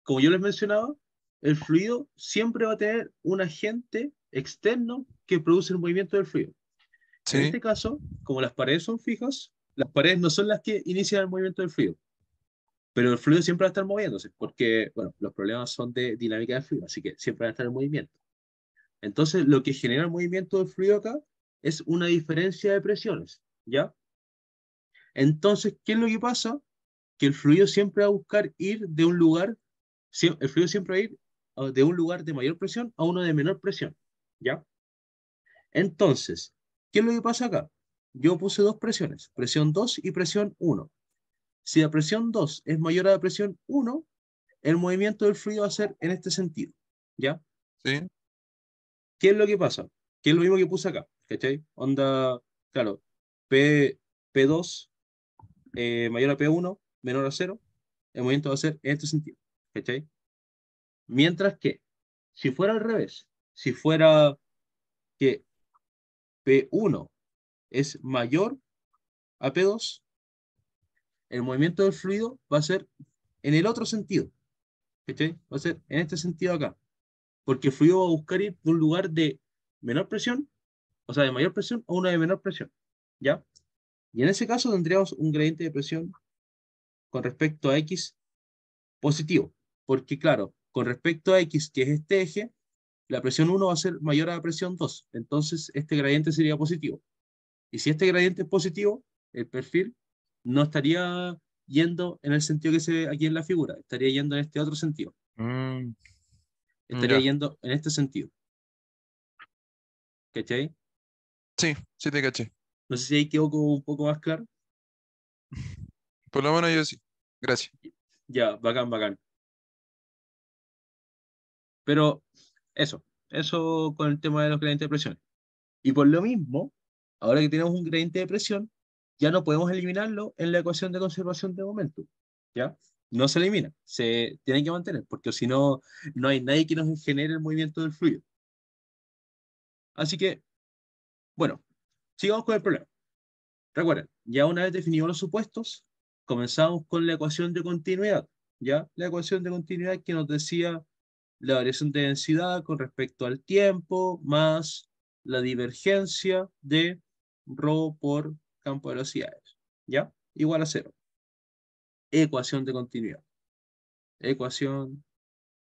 como yo les mencionaba, el fluido siempre va a tener un agente externo que produce el movimiento del fluido. En Sí. este caso, como las paredes son fijas, las paredes no son las que inician el movimiento del fluido, pero el fluido siempre va a estar moviéndose, porque, bueno, los problemas son de dinámica del fluido, así que siempre va a estar en movimiento. Entonces, lo que genera el movimiento del fluido acá es una diferencia de presiones, ¿ya? Entonces, ¿qué es lo que pasa? Que el fluido siempre va a buscar ir de un lugar, el fluido siempre va a ir de un lugar de mayor presión a uno de menor presión, ¿ya? Entonces, ¿qué es lo que pasa acá? Yo puse dos presiones, presión 2 y presión 1. Si la presión 2 es mayor a la presión 1, el movimiento del fluido va a ser en este sentido, ¿ya? Sí. ¿Qué es lo que pasa? Que es lo mismo que puse acá, ¿cachai? Onda, claro, P, P2 mayor a P1, menor a cero, el movimiento va a ser en este sentido, ¿cachai? Mientras que, si fuera al revés, si fuera que P1 es mayor a P2, el movimiento del fluido va a ser en el otro sentido, ¿cachai? Va a ser en este sentido acá, porque el fluido va a buscar ir de un lugar de menor presión, o sea, de mayor presión a uno de menor presión, ¿ya? Y en ese caso tendríamos un gradiente de presión con respecto a X positivo, porque claro, con respecto a X, que es este eje, la presión 1 va a ser mayor a la presión 2, entonces este gradiente sería positivo. Y si este gradiente es positivo, el perfil no estaría yendo en el sentido que se ve aquí en la figura, estaría yendo en este otro sentido, Mm, estaría ya. yendo en este sentido, ¿cachai? Sí, sí te caché. No sé si ahí quedó como un poco más claro. Por lo menos yo sí. Gracias. Ya, bacán, bacán. Pero eso. Eso con el tema de los gradientes de presión. Y por lo mismo, ahora que tenemos un gradiente de presión, ya no podemos eliminarlo en la ecuación de conservación de momento. ¿Ya? No se elimina, se tiene que mantener, porque si no, no hay nadie que nos genere el movimiento del fluido. Así que, bueno, sigamos con el problema. Recuerden, ya una vez definidos los supuestos, comenzamos con la ecuación de continuidad. ¿Ya? La ecuación de continuidad que nos decía la variación de densidad con respecto al tiempo más la divergencia de ρ por campo de velocidades. ¿Ya? Igual a cero. Ecuación de continuidad. Ecuación,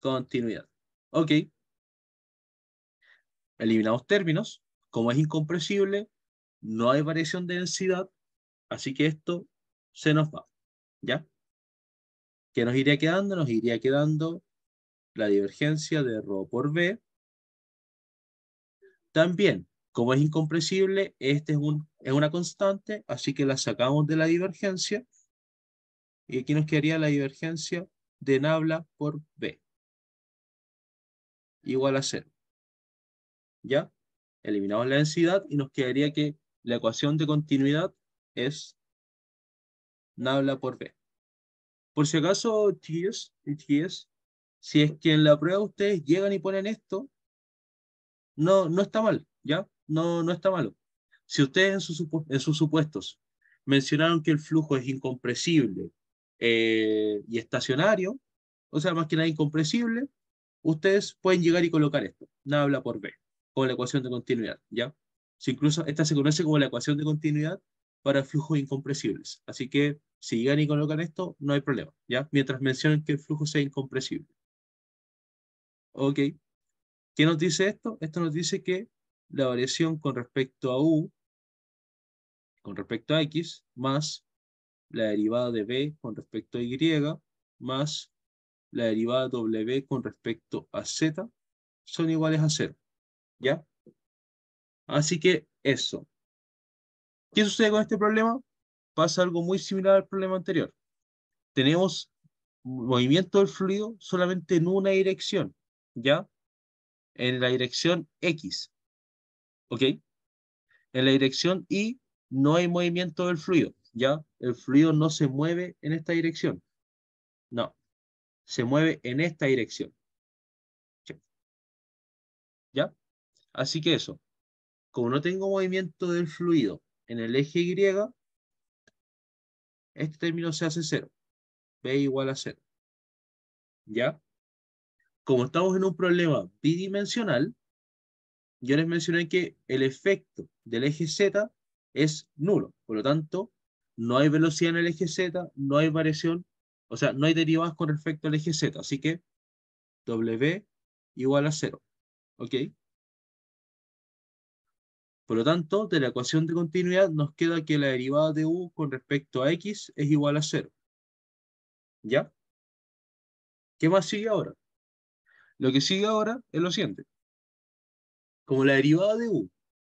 continuidad. Ok. Eliminamos términos. Como es incompresible, no hay variación de densidad, así que esto se nos va. ¿Ya? ¿Qué nos iría quedando? Nos iría quedando la divergencia de ρ por v. También, como es incompresible, este es una constante, así que la sacamos de la divergencia. Y aquí nos quedaría la divergencia de nabla por v, igual a cero. ¿Ya? Eliminamos la densidad y nos quedaría que la ecuación de continuidad es nabla por v. Por si acaso, chiquillos y chiquillas, si es que en la prueba ustedes llegan y ponen esto, no está mal, ¿ya? No está malo. Si ustedes en sus supuestos mencionaron que el flujo es incompresible y estacionario, o sea, más que nada incompresible, ustedes pueden llegar y colocar esto, nabla por b, como la ecuación de continuidad, ¿ya? Si incluso esta se conoce como la ecuación de continuidad para flujos incompresibles. Así que si llegan y colocan esto, no hay problema, ¿ya? Mientras mencionen que el flujo sea incompresible. Ok. ¿Qué nos dice esto? Esto nos dice que la variación con respecto a u, con respecto a x, más la derivada de b con respecto a y, más la derivada de w con respecto a z, son iguales a cero. ¿Ya? Así que eso. ¿Qué sucede con este problema? Pasa algo muy similar al problema anterior. Tenemos movimiento del fluido solamente en una dirección, ¿ya? En la dirección x, ¿ok? En la dirección y no hay movimiento del fluido, ¿ya? El fluido no se mueve en esta dirección, no, se mueve en esta dirección, ¿ya? Así que eso, como no tengo movimiento del fluido en el eje Y, este término se hace cero, B igual a cero, ¿ya? Como estamos en un problema bidimensional, yo les mencioné que el efecto del eje Z es nulo. Por lo tanto, no hay velocidad en el eje Z, no hay variación, o sea, no hay derivadas con respecto al eje Z. Así que W igual a cero. ¿Ok? Por lo tanto, de la ecuación de continuidad nos queda que la derivada de U con respecto a X es igual a cero. ¿Ya? ¿Qué más sigue ahora? Lo que sigue ahora es lo siguiente. Como la derivada de U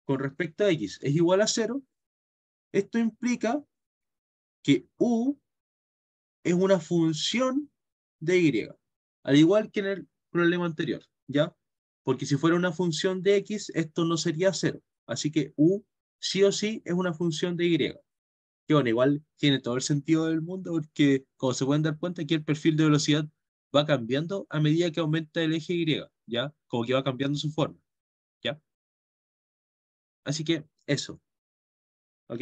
con respecto a X es igual a cero, esto implica que U es una función de Y, al igual que en el problema anterior, ¿ya? Porque si fuera una función de X, esto no sería cero. Así que U sí o sí es una función de Y. Que bueno, igual tiene todo el sentido del mundo porque, como se pueden dar cuenta, aquí el perfil de velocidad va cambiando a medida que aumenta el eje Y, ¿ya? Como que va cambiando su forma, ¿ya? Así que eso, ¿ok?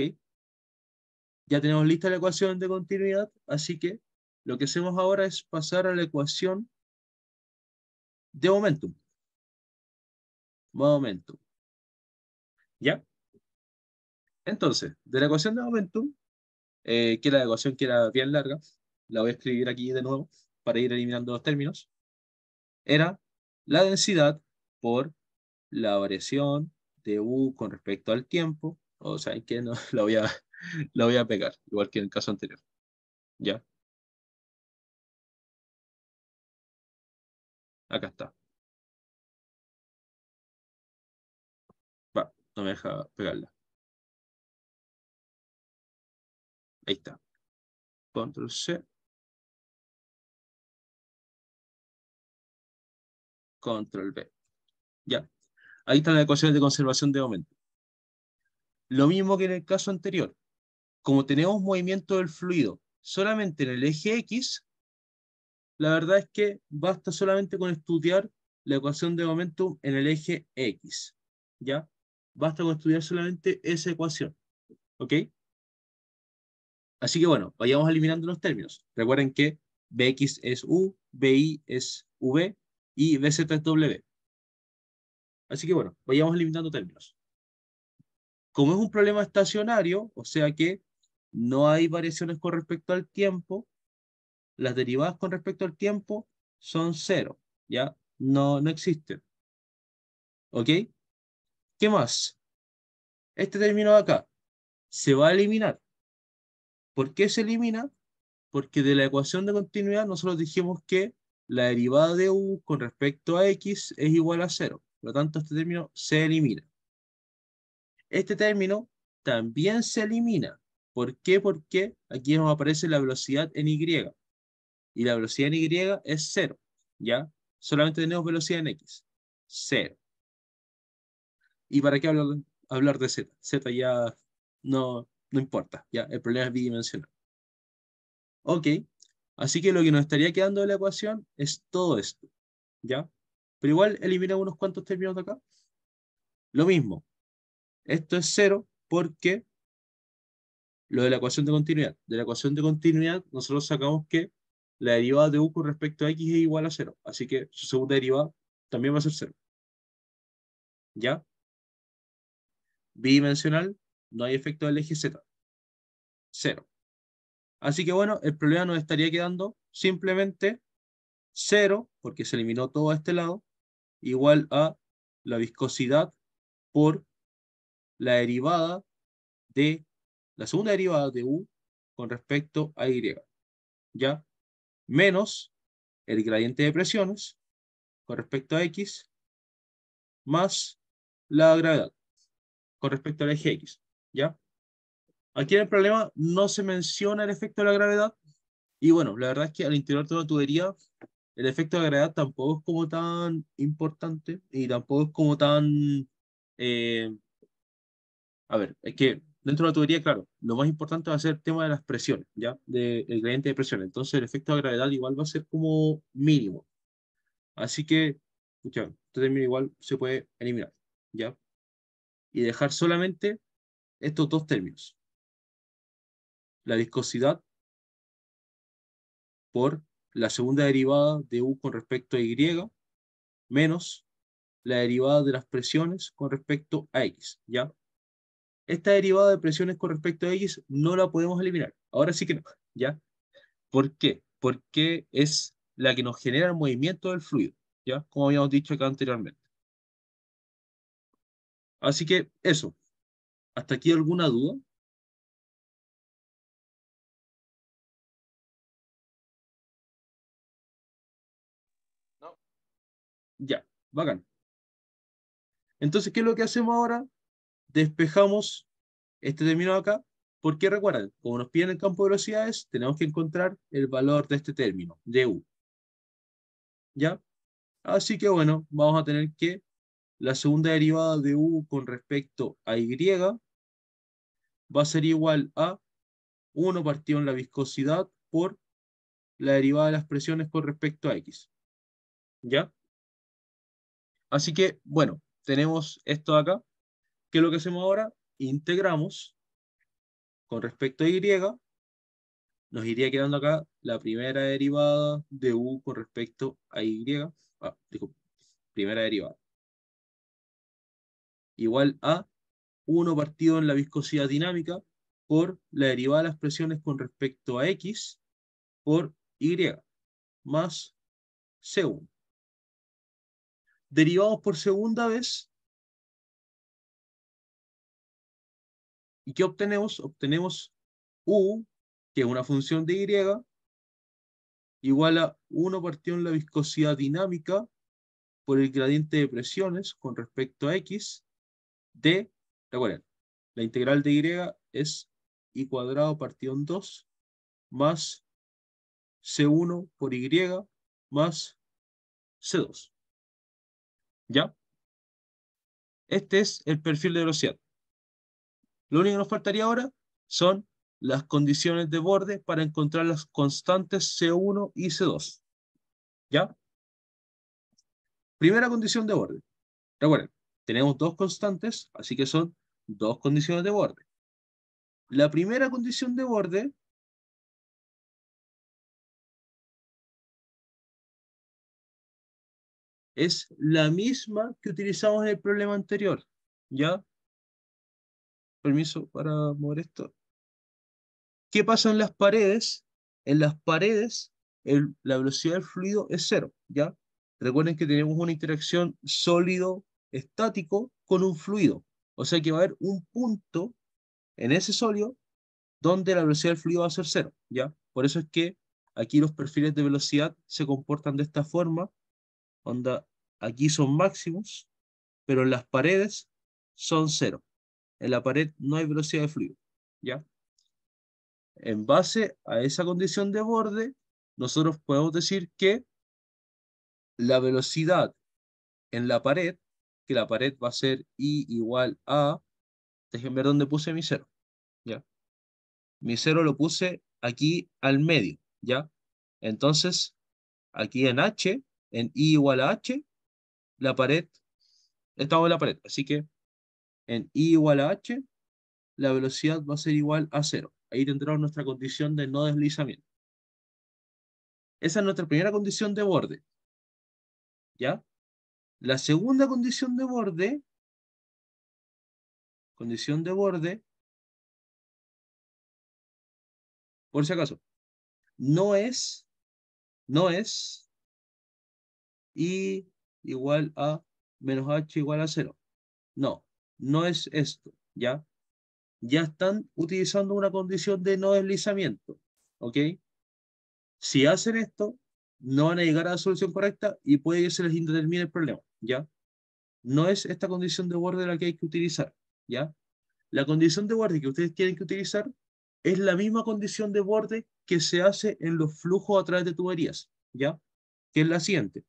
Ya tenemos lista la ecuación de continuidad, así que lo que hacemos ahora es pasar a la ecuación de momentum. Momentum. ¿Ya? Entonces, de la ecuación de momentum, que la ecuación que era bien larga, la voy a escribir aquí de nuevo para ir eliminando los términos, era la densidad por la variación de U con respecto al tiempo, o sea, que no, la voy a pegar, igual que en el caso anterior. ¿Ya? Acá está. Va, no me deja pegarla. Ahí está. Control C, Control V. Ya, ahí están las ecuaciones de conservación de momento. Lo mismo que en el caso anterior. Como tenemos movimiento del fluido solamente en el eje X, la verdad es que basta solamente con estudiar la ecuación de momentum en el eje X. ¿Ya? Basta con estudiar solamente esa ecuación. ¿Ok? Así que bueno, vayamos eliminando los términos. Recuerden que Bx es U, Bi es V y Bz es W. Así que bueno, vayamos eliminando términos. Como es un problema estacionario, o sea que no hay variaciones con respecto al tiempo, las derivadas con respecto al tiempo son cero, ¿ya? No existen. ¿Ok? ¿Qué más? Este término de acá se va a eliminar. ¿Por qué se elimina? Porque de la ecuación de continuidad nosotros dijimos que la derivada de u con respecto a x es igual a cero. Por lo tanto, este término se elimina. Este término también se elimina. ¿Por qué? Porque aquí nos aparece la velocidad en y. Y la velocidad en y es cero. ¿Ya? Solamente tenemos velocidad en x. Cero. ¿Y para qué hablar de z? Z ya no importa. ¿Ya? El problema es bidimensional. Ok. Así que lo que nos estaría quedando de la ecuación es todo esto. ¿Ya? Pero igual elimina unos cuantos términos de acá. Lo mismo. Esto es cero porque lo de la ecuación de continuidad. De la ecuación de continuidad nosotros sacamos que la derivada de u con respecto a x es igual a cero. Así que su segunda derivada también va a ser cero. ¿Ya? Bidimensional, no hay efecto del eje z. Cero. Así que bueno, el problema nos estaría quedando simplemente cero, porque se eliminó todo a este lado, igual a la viscosidad por la derivada de la segunda derivada de u con respecto a y. ¿Ya? Menos el gradiente de presiones con respecto a x más la gravedad con respecto al eje x. ¿Ya? Aquí en el problema no se menciona el efecto de la gravedad y bueno, la verdad es que al interior de una tubería el efecto de la gravedad tampoco es como tan importante y tampoco es como tan... eh, a ver, es que dentro de la tubería, claro, lo más importante va a ser el tema de las presiones, ¿ya? El gradiente de presión. Entonces el efecto de gravedad igual va a ser como mínimo. Así que, escucha, este término igual se puede eliminar, ¿ya? Y dejar solamente estos dos términos. La viscosidad por la segunda derivada de U con respecto a Y, menos la derivada de las presiones con respecto a X, ¿ya? Esta derivada de presiones con respecto a X no la podemos eliminar. Ahora sí que no, ¿ya? ¿Por qué? Porque es la que nos genera el movimiento del fluido, ¿ya? Como habíamos dicho acá anteriormente. Así que eso. ¿Hasta aquí alguna duda? No. Ya, bacán. Entonces, ¿qué es lo que hacemos ahora? Despejamos este término de acá, porque recuerden, como nos piden el campo de velocidades, tenemos que encontrar el valor de este término, de U. ¿Ya? Así que bueno, vamos a tener que la segunda derivada de U con respecto a Y va a ser igual a 1 partido en la viscosidad por la derivada de las presiones con respecto a X. ¿Ya? Así que, bueno, tenemos esto de acá. ¿Qué es lo que hacemos ahora? Integramos con respecto a Y, nos iría quedando acá la primera derivada de U con respecto a Y. Disculpe, primera derivada. Igual a 1 partido en la viscosidad dinámica por la derivada de las presiones con respecto a X por Y más C1. Derivamos por segunda vez. ¿Y qué obtenemos? Obtenemos U, que es una función de Y, igual a 1 partido en la viscosidad dinámica por el gradiente de presiones con respecto a X de, recuerden, la integral de Y es y cuadrado partido en 2 más C1 por Y más C2. ¿Ya? Este es el perfil de velocidad. Lo único que nos faltaría ahora son las condiciones de borde para encontrar las constantes C1 y C2. ¿Ya? Primera condición de borde. Recuerden, tenemos dos constantes, así que son dos condiciones de borde. La primera condición de borde es la misma que utilizamos en el problema anterior. ¿Ya? Permiso para mover esto. ¿Qué pasa en las paredes? En las paredes, la velocidad del fluido es cero. ¿Ya? Recuerden que tenemos una interacción sólido-estático con un fluido. O sea que va a haber un punto en ese sólido donde la velocidad del fluido va a ser cero. ¿Ya? Por eso es que aquí los perfiles de velocidad se comportan de esta forma. Onda, aquí son máximos, pero en las paredes son cero. En la pared no hay velocidad de fluido. ¿Ya? En base a esa condición de borde, nosotros podemos decir que la velocidad en la pared, que la pared va a ser I igual a, déjenme ver dónde puse mi cero, ¿ya? Mi cero lo puse aquí al medio, ¿ya? Entonces, aquí en H, en I igual a H, la pared, estamos en la pared, así que en I igual a H, la velocidad va a ser igual a cero. Ahí tendremos nuestra condición de no deslizamiento. Esa es nuestra primera condición de borde, ¿ya? La segunda condición de borde, por si acaso, no es, no es I igual a menos H igual a cero. No, no es esto, ¿ya? Ya están utilizando una condición de no deslizamiento, ¿ok? Si hacen esto, no van a llegar a la solución correcta y puede que se les indetermine el problema, ¿ya? No es esta condición de borde la que hay que utilizar, ¿ya? La condición de borde que ustedes tienen que utilizar es la misma condición de borde que se hace en los flujos a través de tuberías, ¿ya? Que es la siguiente.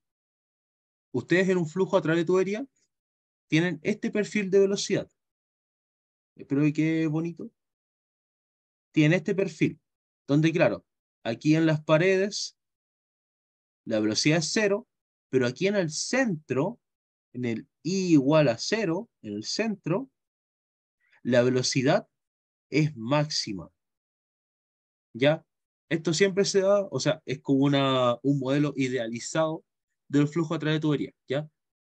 Ustedes en un flujo a través de tubería tienen este perfil de velocidad. Espero que quede bonito. Tienen este perfil, donde claro, aquí en las paredes la velocidad es cero, pero aquí en el centro, en el I igual a cero, en el centro, la velocidad es máxima. ¿Ya? Esto siempre se da, o sea, es como un modelo idealizado del flujo a través de tubería, ¿ya?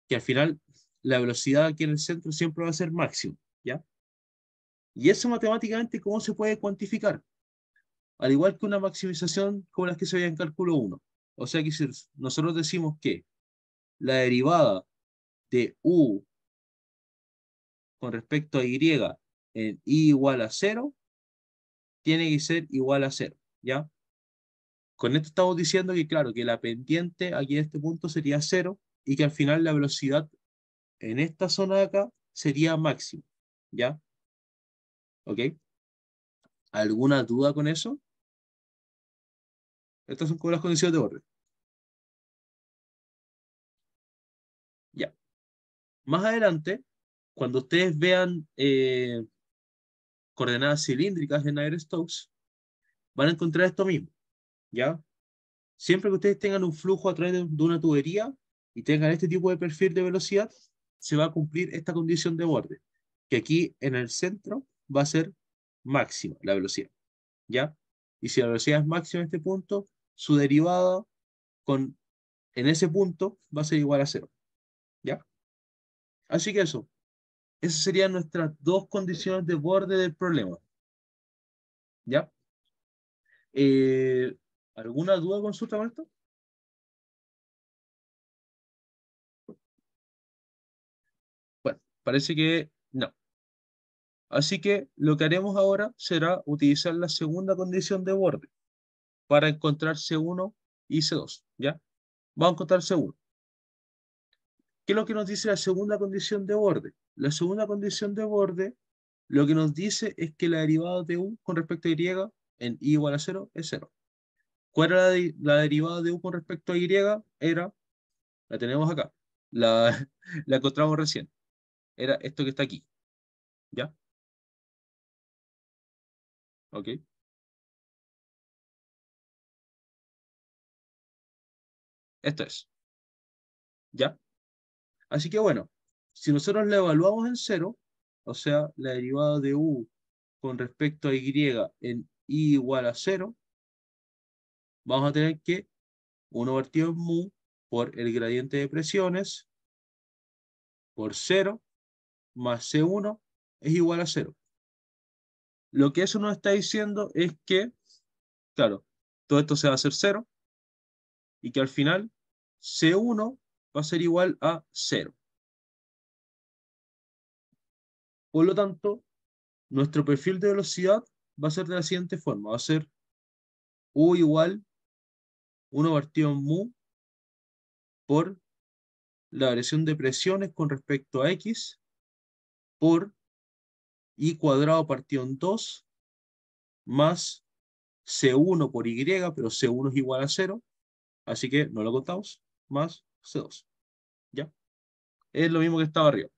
Que al final la velocidad aquí en el centro siempre va a ser máxima, ¿ya? Y eso matemáticamente, ¿cómo se puede cuantificar? Al igual que una maximización como las que se veía en cálculo 1. O sea que si nosotros decimos que la derivada de U con respecto a Y en I igual a cero, tiene que ser igual a cero, ¿ya? Con esto estamos diciendo que, claro, que la pendiente aquí en este punto sería cero y que al final la velocidad en esta zona de acá sería máxima. ¿Ya? ¿Ok? ¿Alguna duda con eso? Estas son como las condiciones de orden. Ya. Más adelante, cuando ustedes vean coordenadas cilíndricas en Navier-Stokes, van a encontrar esto mismo. ¿Ya? Siempre que ustedes tengan un flujo a través de una tubería y tengan este tipo de perfil de velocidad, se va a cumplir esta condición de borde, que aquí en el centro va a ser máxima la velocidad, ¿ya? Y si la velocidad es máxima en este punto, su derivada en ese punto va a ser igual a cero, ¿ya? Así que eso, esas serían nuestras dos condiciones de borde del problema, ¿ya? Eh, ¿Alguna duda o consulta con esto? Bueno, parece que no. Así que lo que haremos ahora será utilizar la segunda condición de borde para encontrar C1 y C2, ¿ya? Vamos a encontrar C1. ¿Qué es lo que nos dice la segunda condición de borde? La segunda condición de borde lo que nos dice es que la derivada de U con respecto a Y en I igual a 0 es 0. ¿Cuál era la derivada de U con respecto a Y? La tenemos acá. La, la encontramos recién. era esto que está aquí. ¿Ya? ¿Ok? Esto es. ¿Ya? Así que bueno, si nosotros la evaluamos en cero, o sea, la derivada de u con respecto a y en y igual a cero, vamos a tener que 1 partido en mu por el gradiente de presiones por 0 más C1 es igual a 0. Lo que eso nos está diciendo es que, claro, todo esto se va a hacer 0 y que al final C1 va a ser igual a 0. Por lo tanto, nuestro perfil de velocidad va a ser de la siguiente forma. Va a ser U igual 1 partido en mu por la variación de presiones con respecto a X por I cuadrado partido en 2 más C1 por Y, pero C1 es igual a 0, así que no lo contamos, más C2. ¿Ya? Es lo mismo que estaba arriba.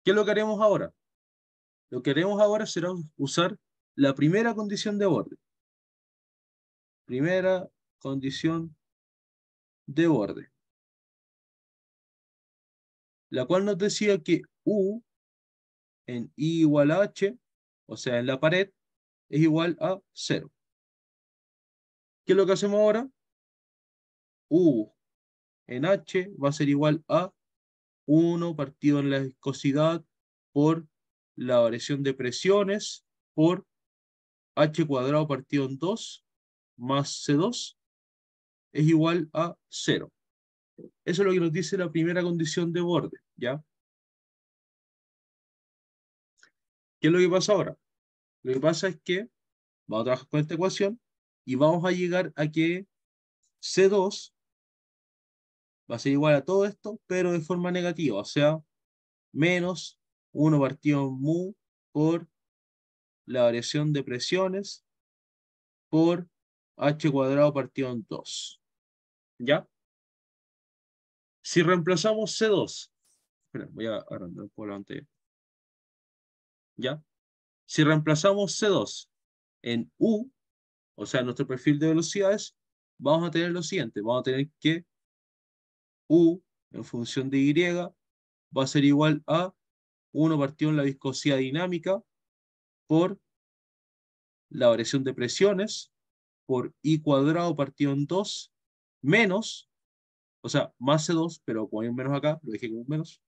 ¿Qué es lo que haremos ahora? Lo que haremos ahora será usar la primera condición de borde. Primera condición de borde. La cual nos decía que U en I igual a H, o sea, en la pared, es igual a 0. ¿Qué es lo que hacemos ahora? U en H va a ser igual a 1 partido en la viscosidad por la variación de presiones por H cuadrado partido en 2 más C2 es igual a 0. Eso es lo que nos dice la primera condición de borde, ¿ya? ¿Qué es lo que pasa ahora? Lo que pasa es que vamos a trabajar con esta ecuación y vamos a llegar a que C2 va a ser igual a todo esto, pero de forma negativa, o sea, menos 1 partido en mu por la variación de presiones por H cuadrado partido en 2. ¿Ya? Si reemplazamos C2, espera, voy a agrandar un poco la pantalla. ¿Ya? Si reemplazamos C2 en U, o sea, nuestro perfil de velocidades, vamos a tener lo siguiente. Vamos a tener que U en función de Y va a ser igual a 1 partido en la viscosidad dinámica por la variación de presiones por I cuadrado partido en 2 menos, o sea, más C2, pero como hay un menos acá, lo dejé como un menos,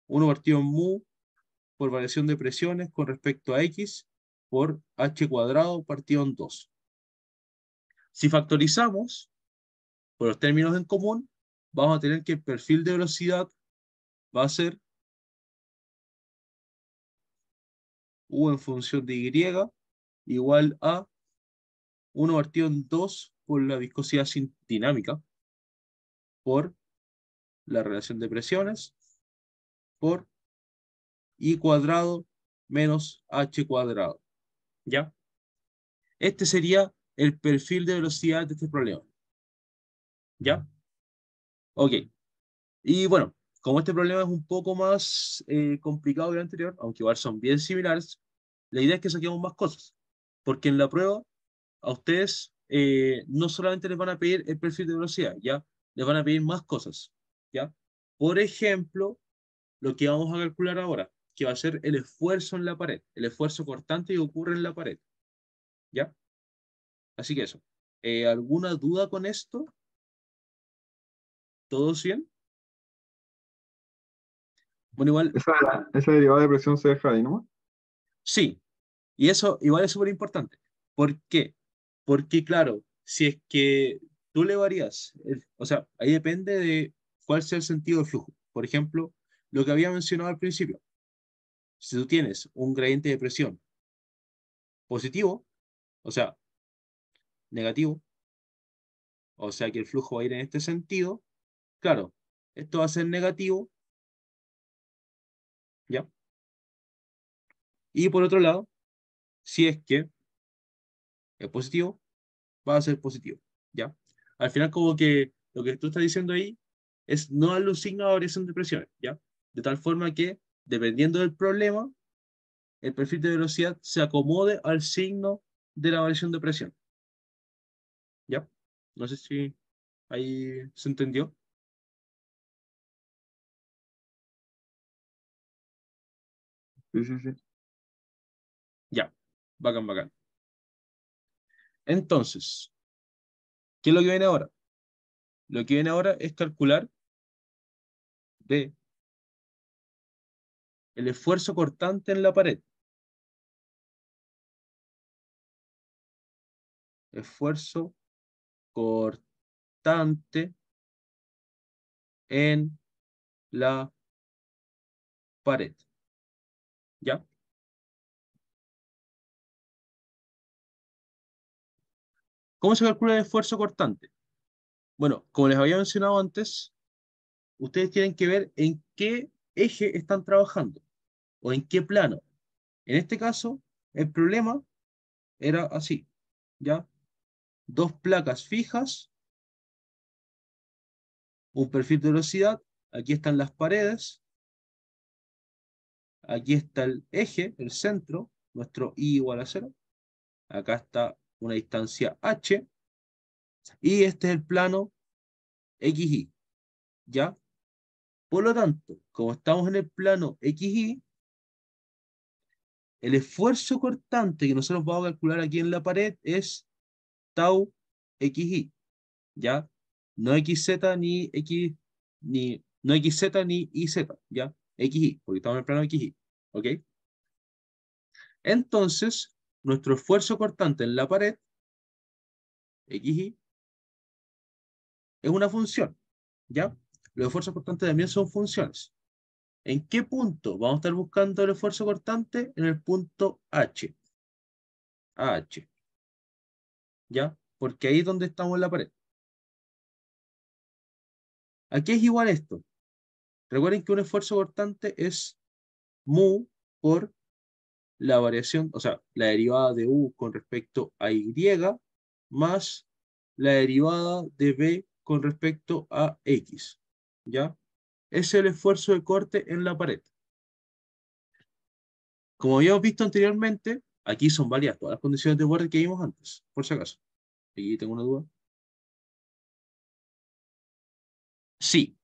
1 partido en mu por variación de presiones con respecto a X por H cuadrado partido en 2. Si factorizamos por los términos en común, vamos a tener que el perfil de velocidad va a ser U en función de Y igual a 1 partido en 2 por la viscosidad dinámica por la relación de presiones por I cuadrado menos H cuadrado. ¿Ya? Este sería el perfil de velocidad de este problema. ¿Ya? Ok. Y bueno, como este problema es un poco más complicado que el anterior, aunque igual son bien similares, la idea es que saquemos más cosas. Porque en la prueba, a ustedes no solamente les van a pedir el perfil de velocidad, ¿ya? Les van a pedir más cosas, ¿ya? Por ejemplo, lo que vamos a calcular ahora, que va a ser el esfuerzo en la pared, el esfuerzo cortante que ocurre en la pared, ¿ya? Así que eso. ¿Alguna duda con esto? ¿Todos bien? Bueno, igual, Esa derivada de presión se deja ahí, ¿no? sí. Y eso igual es súper importante. ¿Por qué? Porque, claro, si es que tú le varías, o sea, ahí depende de cuál sea el sentido del flujo. Por ejemplo, lo que había mencionado al principio. Si tú tienes un gradiente de presión positivo, o sea, negativo, o sea que el flujo va a ir en este sentido, claro, esto va a ser negativo, ¿ya? Y por otro lado, si es que es positivo, va a ser positivo, ¿ya? Al final, como que lo que tú estás diciendo ahí es no darle un signo de variación de presiones, ¿ya? De tal forma que, dependiendo del problema, el perfil de velocidad se acomode al signo de la variación de presión. ¿Ya? No sé si ahí se entendió. Sí, sí, sí. Ya, bacán, bacán. Entonces, ¿qué es lo que viene ahora? Lo que viene ahora es calcular de el esfuerzo cortante en la pared. Esfuerzo cortante en la pared. ¿Ya? ¿Cómo se calcula el esfuerzo cortante? Bueno, como les había mencionado antes, ustedes tienen que ver en qué eje están trabajando o en qué plano. En este caso, el problema era así, ¿ya? Dos placas fijas, un perfil de velocidad, aquí están las paredes, aquí está el eje, el centro, nuestro I igual a 0, acá está una distancia H, y este es el plano XY, ¿ya? Por lo tanto, como estamos en el plano XY, el esfuerzo cortante que nosotros vamos a calcular aquí en la pared es tau XY, ¿ya? No XZ ni X, ni, no XZ ni IZ, ¿ya? XY, porque estamos en el plano XY, ¿ok? Entonces, nuestro esfuerzo cortante en la pared, XY, es una función, ¿ya? Los esfuerzos cortantes también son funciones. ¿En qué punto vamos a estar buscando el esfuerzo cortante? En el punto H. AH, ¿ya? Porque ahí es donde estamos en la pared. Aquí es igual esto. Recuerden que un esfuerzo cortante es mu por la variación, o sea, la derivada de u con respecto a y más la derivada de b con respecto a x, ¿ya? Es el esfuerzo de corte en la pared. Como habíamos visto anteriormente, aquí son válidas todas las condiciones de borde que vimos antes, por si acaso. Aquí tengo una duda. Sí,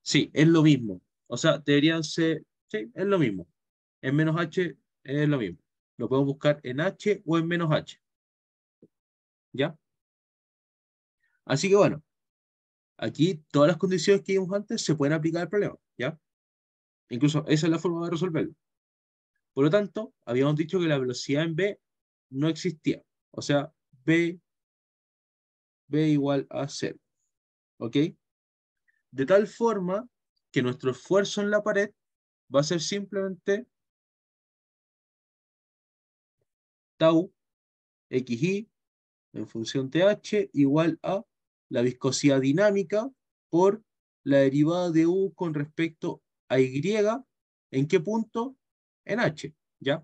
sí, es lo mismo. O sea, deberían ser, sí, es lo mismo. En menos h es lo mismo. Lo podemos buscar en h o en menos h, ¿ya? Así que bueno, aquí todas las condiciones que vimos antes se pueden aplicar al problema, ¿ya? Incluso esa es la forma de resolverlo. Por lo tanto, habíamos dicho que la velocidad en b no existía. O sea, b igual a 0, ¿ok? De tal forma que nuestro esfuerzo en la pared va a ser simplemente tau xy en función de h igual a la viscosidad dinámica por la derivada de u con respecto a y. ¿En qué punto? En h, ¿ya?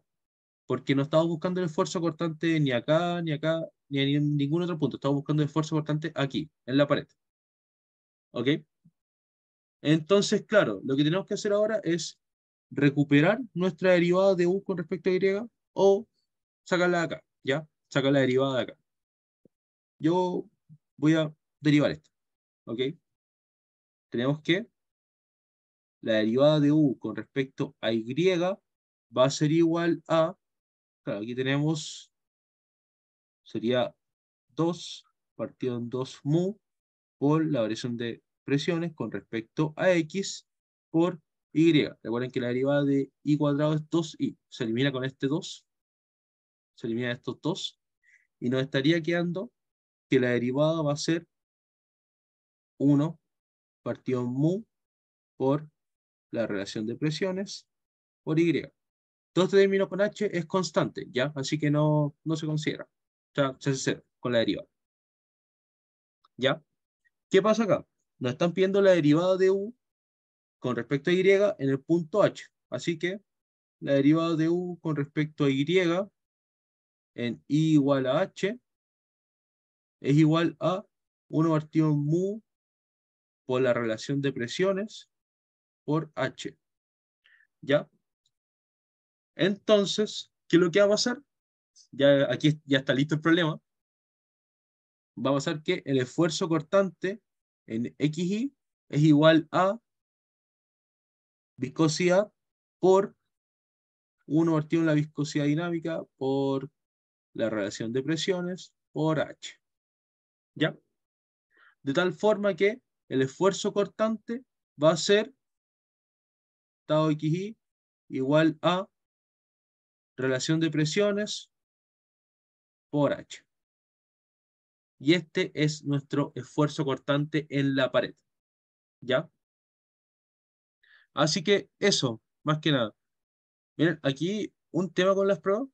Porque no estamos buscando el esfuerzo cortante ni acá, ni acá, ni en ningún otro punto. Estamos buscando el esfuerzo cortante aquí, en la pared. ¿Ok? Entonces, claro, lo que tenemos que hacer ahora es recuperar nuestra derivada de u con respecto a y o sacarla de acá, ¿ya? Sacar la derivada de acá. Yo voy a derivar esto, ¿ok? Tenemos que la derivada de u con respecto a y va a ser igual a, claro, aquí tenemos, sería 2 partido en 2 mu por la variación de presiones con respecto a x por y. Recuerden que la derivada de y cuadrado es 2y. Se elimina con este 2, se elimina estos 2 y nos estaría quedando que la derivada va a ser 1 partido en mu por la relación de presiones por y. Todo este término con h es constante, ¿ya? Así que no se considera. O sea, se hace cero con la derivada, ¿ya? ¿Qué pasa acá? Nos están pidiendo la derivada de u con respecto a y en el punto h. Así que la derivada de u con respecto a y en i igual a h es igual a 1 partido en mu por la relación de presiones por H. ¿Ya? Entonces, ¿qué es lo que va a pasar? Ya aquí ya está listo el problema. Va a pasar que el esfuerzo cortante en XY es igual a viscosidad por 1 partido en la viscosidad dinámica por la relación de presiones por H. ¿Ya? De tal forma que el esfuerzo cortante va a ser tau XY igual a relación de presiones por H. Y este es nuestro esfuerzo cortante en la pared. ¿Ya? Así que eso, más que nada. Miren, aquí un tema con las pruebas.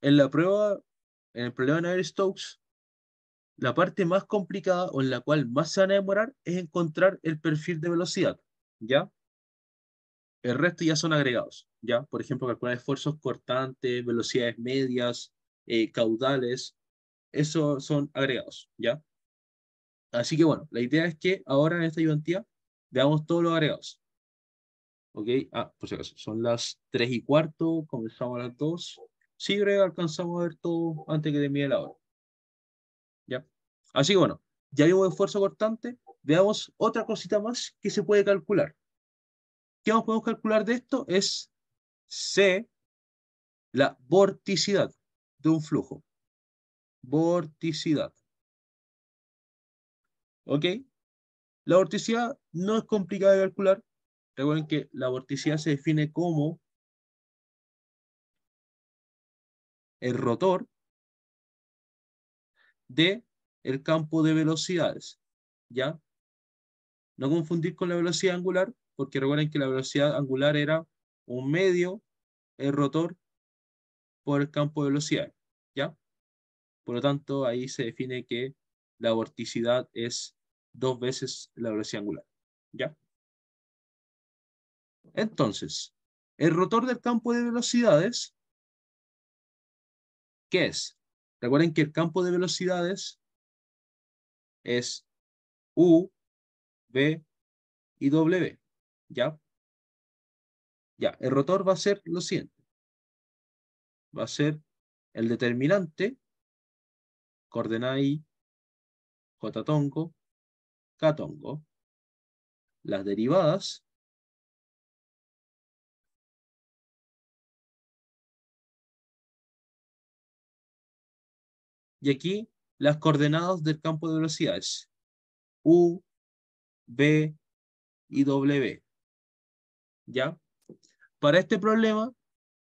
En la prueba, en el problema de Navier-Stokes, la parte más complicada o en la cual más se van a demorar es encontrar el perfil de velocidad. ¿Ya? El resto ya son agregados. ¿Ya? Por ejemplo, calcular esfuerzos cortantes, velocidades medias, caudales. Eso son agregados. ¿Ya? Así que bueno, la idea es que ahora en esta ayudantía veamos todos los agregados. ¿Ok? Ah, por si acaso, son las 3:15, comenzamos a las 2. Sí, creo que alcanzamos a ver todo antes que termine la hora. ¿Ya? Así que bueno, ya vimos esfuerzo cortante, veamos otra cosita más que se puede calcular. ¿Qué más podemos calcular de esto? Es C, la vorticidad de un flujo. Vorticidad. ¿Ok? La vorticidad no es complicada de calcular. Recuerden que la vorticidad se define como el rotor de el campo de velocidades. ¿Ya? No confundir con la velocidad angular, porque recuerden que la velocidad angular era un medio el rotor por el campo de velocidades. ¿Ya? Por lo tanto, ahí se define que la vorticidad es 2 veces la velocidad angular. ¿Ya? Entonces, el rotor del campo de velocidades, ¿qué es? Recuerden que el campo de velocidades es U, V y W. ¿Ya? Ya, el rotor va a ser lo siguiente. Va a ser el determinante, coordenada I, J tongo, K tongo, las derivadas, y aquí las coordenadas del campo de velocidades, U, V y W. ¿Ya? Para este problema,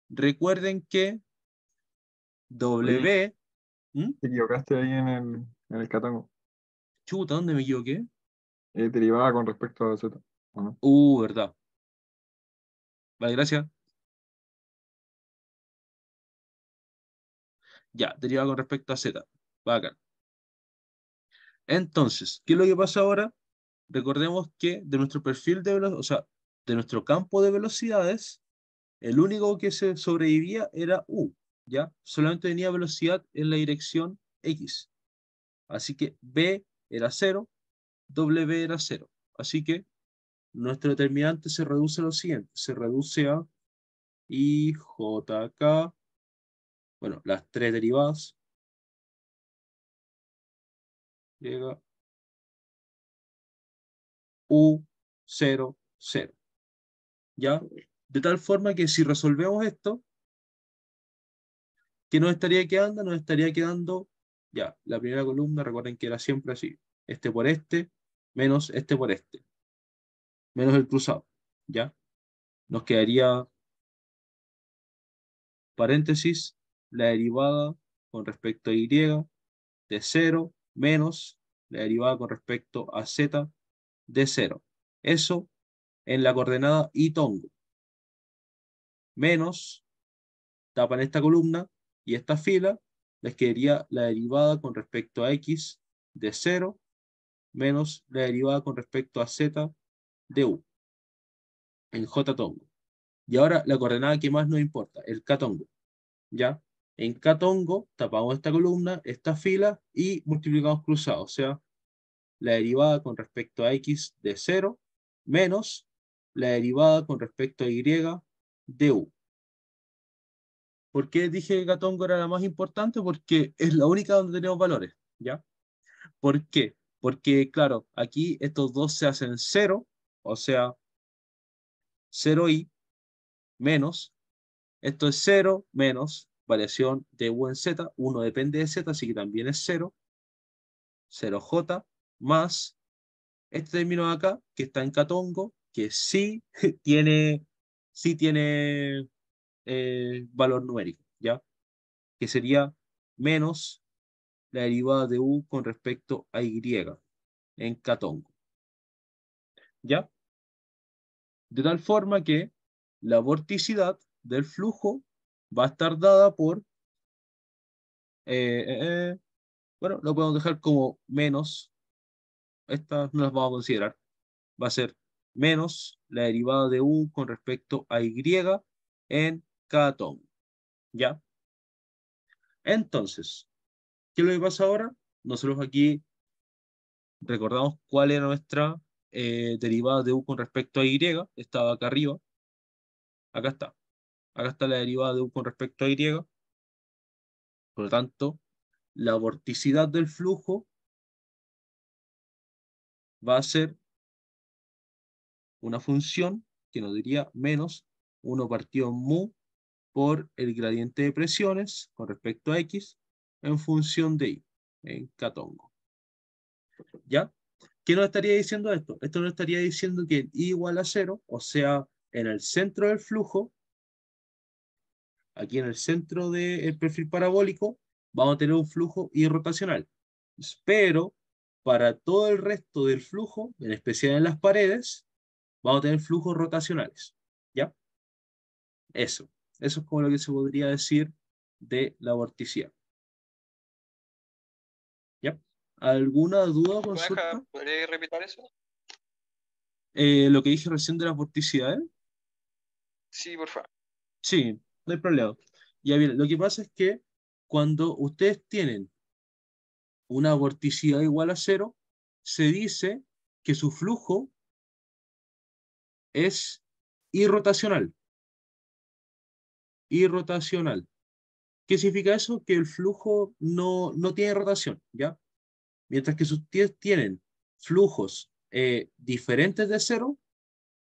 recuerden que Oye, W, ¿Mm? te equivocaste ahí en el catango. Chuta, ¿dónde me equivoqué? Derivada con respecto a Z, ¿o no? ¿Verdad? Vale, gracias. Ya, derivada con respecto a Z. Bacán. Entonces, ¿qué es lo que pasa ahora? Recordemos que de nuestro perfil de velocidad, o sea, de nuestro campo de velocidades, el único que se sobrevivía era U, ¿ya? Solamente tenía velocidad en la dirección X. Así que B era 0, W era 0. Así que nuestro determinante se reduce a lo siguiente. Se reduce a IJK, bueno, las tres derivadas, llega U0, 0. ¿Ya? De tal forma que si resolvemos esto, ¿qué nos estaría quedando? Nos estaría quedando, ya, la primera columna, recuerden que era siempre así. Este por este, menos este por este, menos el cruzado, ¿ya? Nos quedaría, paréntesis, la derivada con respecto a Y de 0 menos la derivada con respecto a Z de 0. Eso en la coordenada y tongo. Menos, tapan esta columna y esta fila, les quedaría la derivada con respecto a X de 0 menos la derivada con respecto a Z de U en J tongo. Y ahora la coordenada que más nos importa, el K tongo. ¿Ya? En K tongo tapamos esta columna, esta fila y multiplicamos cruzados. O sea, la derivada con respecto a x de 0 menos la derivada con respecto a y de u. ¿Por qué dije que Catongo era la más importante? Porque es la única donde tenemos valores, ¿ya? ¿Por qué? Porque, claro, aquí estos dos se hacen 0, o sea, 0i menos, esto es 0 menos variación de u en z, 1 depende de z, así que también es 0, 0j, más este término de acá, que está en Catongo, que sí tiene valor numérico, ¿ya? Que sería menos la derivada de u con respecto a y en Catongo, ¿ya? De tal forma que la vorticidad del flujo va a estar dada por, eh, eh, eh, bueno, lo podemos dejar como menos, estas no las vamos a considerar, va a ser menos la derivada de u con respecto a y en Catongo, ¿ya? Entonces, ¿qué es lo que pasa ahora? Nosotros aquí recordamos cuál era nuestra derivada de u con respecto a y, estaba acá arriba, acá está. Acá está la derivada de u con respecto a y, por lo tanto, la vorticidad del flujo va a ser una función que nos diría menos 1 partido en mu por el gradiente de presiones con respecto a x en función de y, en Catongo. ¿Ya? ¿Qué nos estaría diciendo esto? Esto nos estaría diciendo que y igual a 0, o sea, en el centro del flujo, aquí en el centro del perfil parabólico, vamos a tener un flujo irrotacional. Pero para todo el resto del flujo, en especial en las paredes, vamos a tener flujos rotacionales. ¿Ya? Eso. Eso es como lo que se podría decir de la vorticidad. ¿Ya? ¿Alguna duda o consulta? ¿Podrías repetir eso? Lo que dije recién de las vorticidades. Sí, por favor. Sí, no hay problema. Ya bien, lo que pasa es que cuando ustedes tienen una vorticidad igual a 0, se dice que su flujo es irrotacional. Irrotacional. ¿Qué significa eso? Que el flujo no tiene rotación, ¿ya? Mientras que si ustedes tienen flujos diferentes de 0,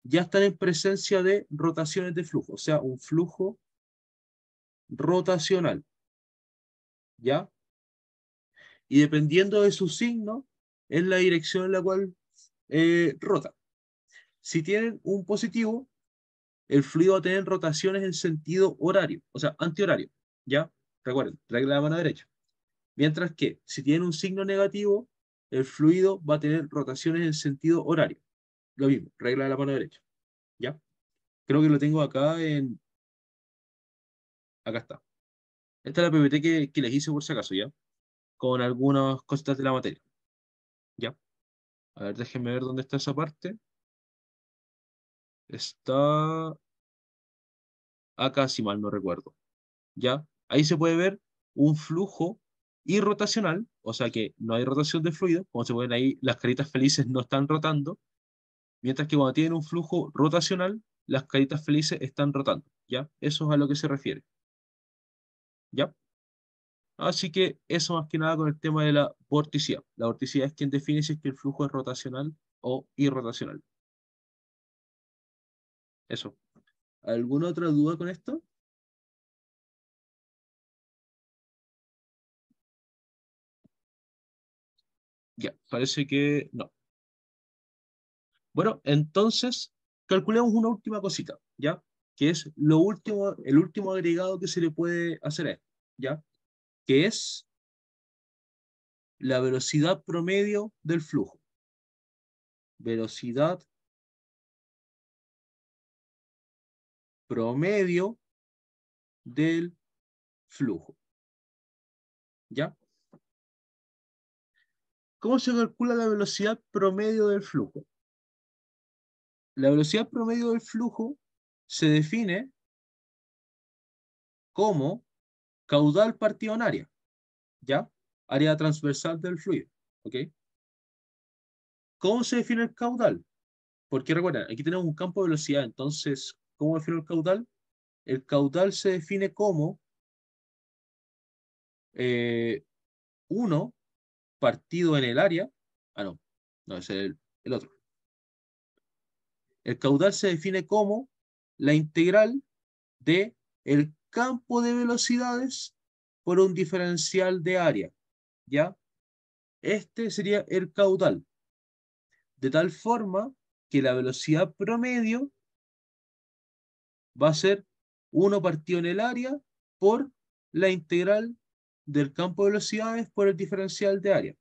ya están en presencia de rotaciones de flujo, o sea, un flujo rotacional, ¿ya? Y dependiendo de su signo, es la dirección en la cual rota. Si tienen un positivo, el fluido va a tener rotaciones en sentido horario, o sea, antihorario, ¿ya? Recuerden, regla de la mano derecha. Mientras que si tienen un signo negativo, el fluido va a tener rotaciones en sentido horario. Lo mismo, regla de la mano derecha, ¿ya? Creo que lo tengo acá en... Acá está. Esta es la PPT que les hice por si acaso, ¿ya? Con algunas cositas de la materia, ¿ya? A ver, déjenme ver dónde está esa parte. Está acá, si mal no recuerdo. ¿Ya? Ahí se puede ver un flujo irrotacional, o sea que no hay rotación de fluido, como se ven ahí, las caritas felices no están rotando, mientras que cuando tienen un flujo rotacional, las caritas felices están rotando, ¿ya? Eso es a lo que se refiere, ¿ya? Así que eso más que nada con el tema de la vorticidad. La vorticidad es quien define si es que el flujo es rotacional o irrotacional. Eso. ¿Alguna otra duda con esto? Ya, parece que no. Bueno, entonces calculemos una última cosita, ¿ya? Que es lo último, el último agregado que se le puede hacer a esto, ¿ya? Que es la velocidad promedio del flujo. Velocidad promedio del flujo, ¿ya? ¿Cómo se calcula la velocidad promedio del flujo? La velocidad promedio del flujo se define como caudal partido en área, ¿ya? Área transversal del fluido, ¿ok? ¿Cómo se define el caudal? Porque recuerden, aquí tenemos un campo de velocidad, entonces, ¿cómo defino el caudal? El caudal se define como 1 partido en el área. Ah, no, no, ese es el otro. El caudal se define como la integral de el campo de velocidades por un diferencial de área, ¿ya? Este sería el caudal, de tal forma que la velocidad promedio va a ser 1 partido en el área por la integral del campo de velocidades por el diferencial de área.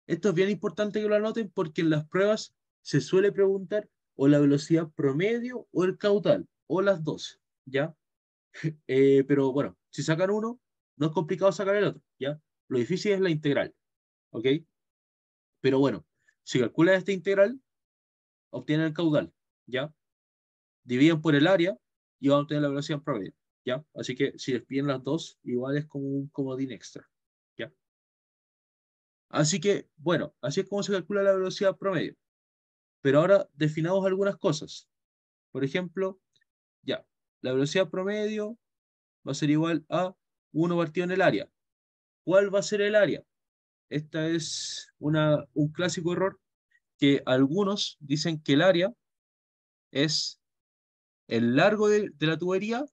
Esto es bien importante que lo anoten porque en las pruebas se suele preguntar o la velocidad promedio o el caudal, o las dos, ¿ya? Pero bueno, si sacan uno, no es complicado sacar el otro, ¿ya? Lo difícil es la integral, ¿ok? Pero bueno, si calculan esta integral, obtienen el caudal, ¿ya? Dividen por el área y van a obtener la velocidad promedio, ¿ya? Así que si les piden las dos, igual es como un comodín extra, ¿ya? Así que, bueno, así es como se calcula la velocidad promedio. Pero ahora definamos algunas cosas. Por ejemplo, ya, la velocidad promedio va a ser igual a 1 partido en el área. ¿Cuál va a ser el área? Esta es un clásico error que algunos dicen que el área es el largo de la tubería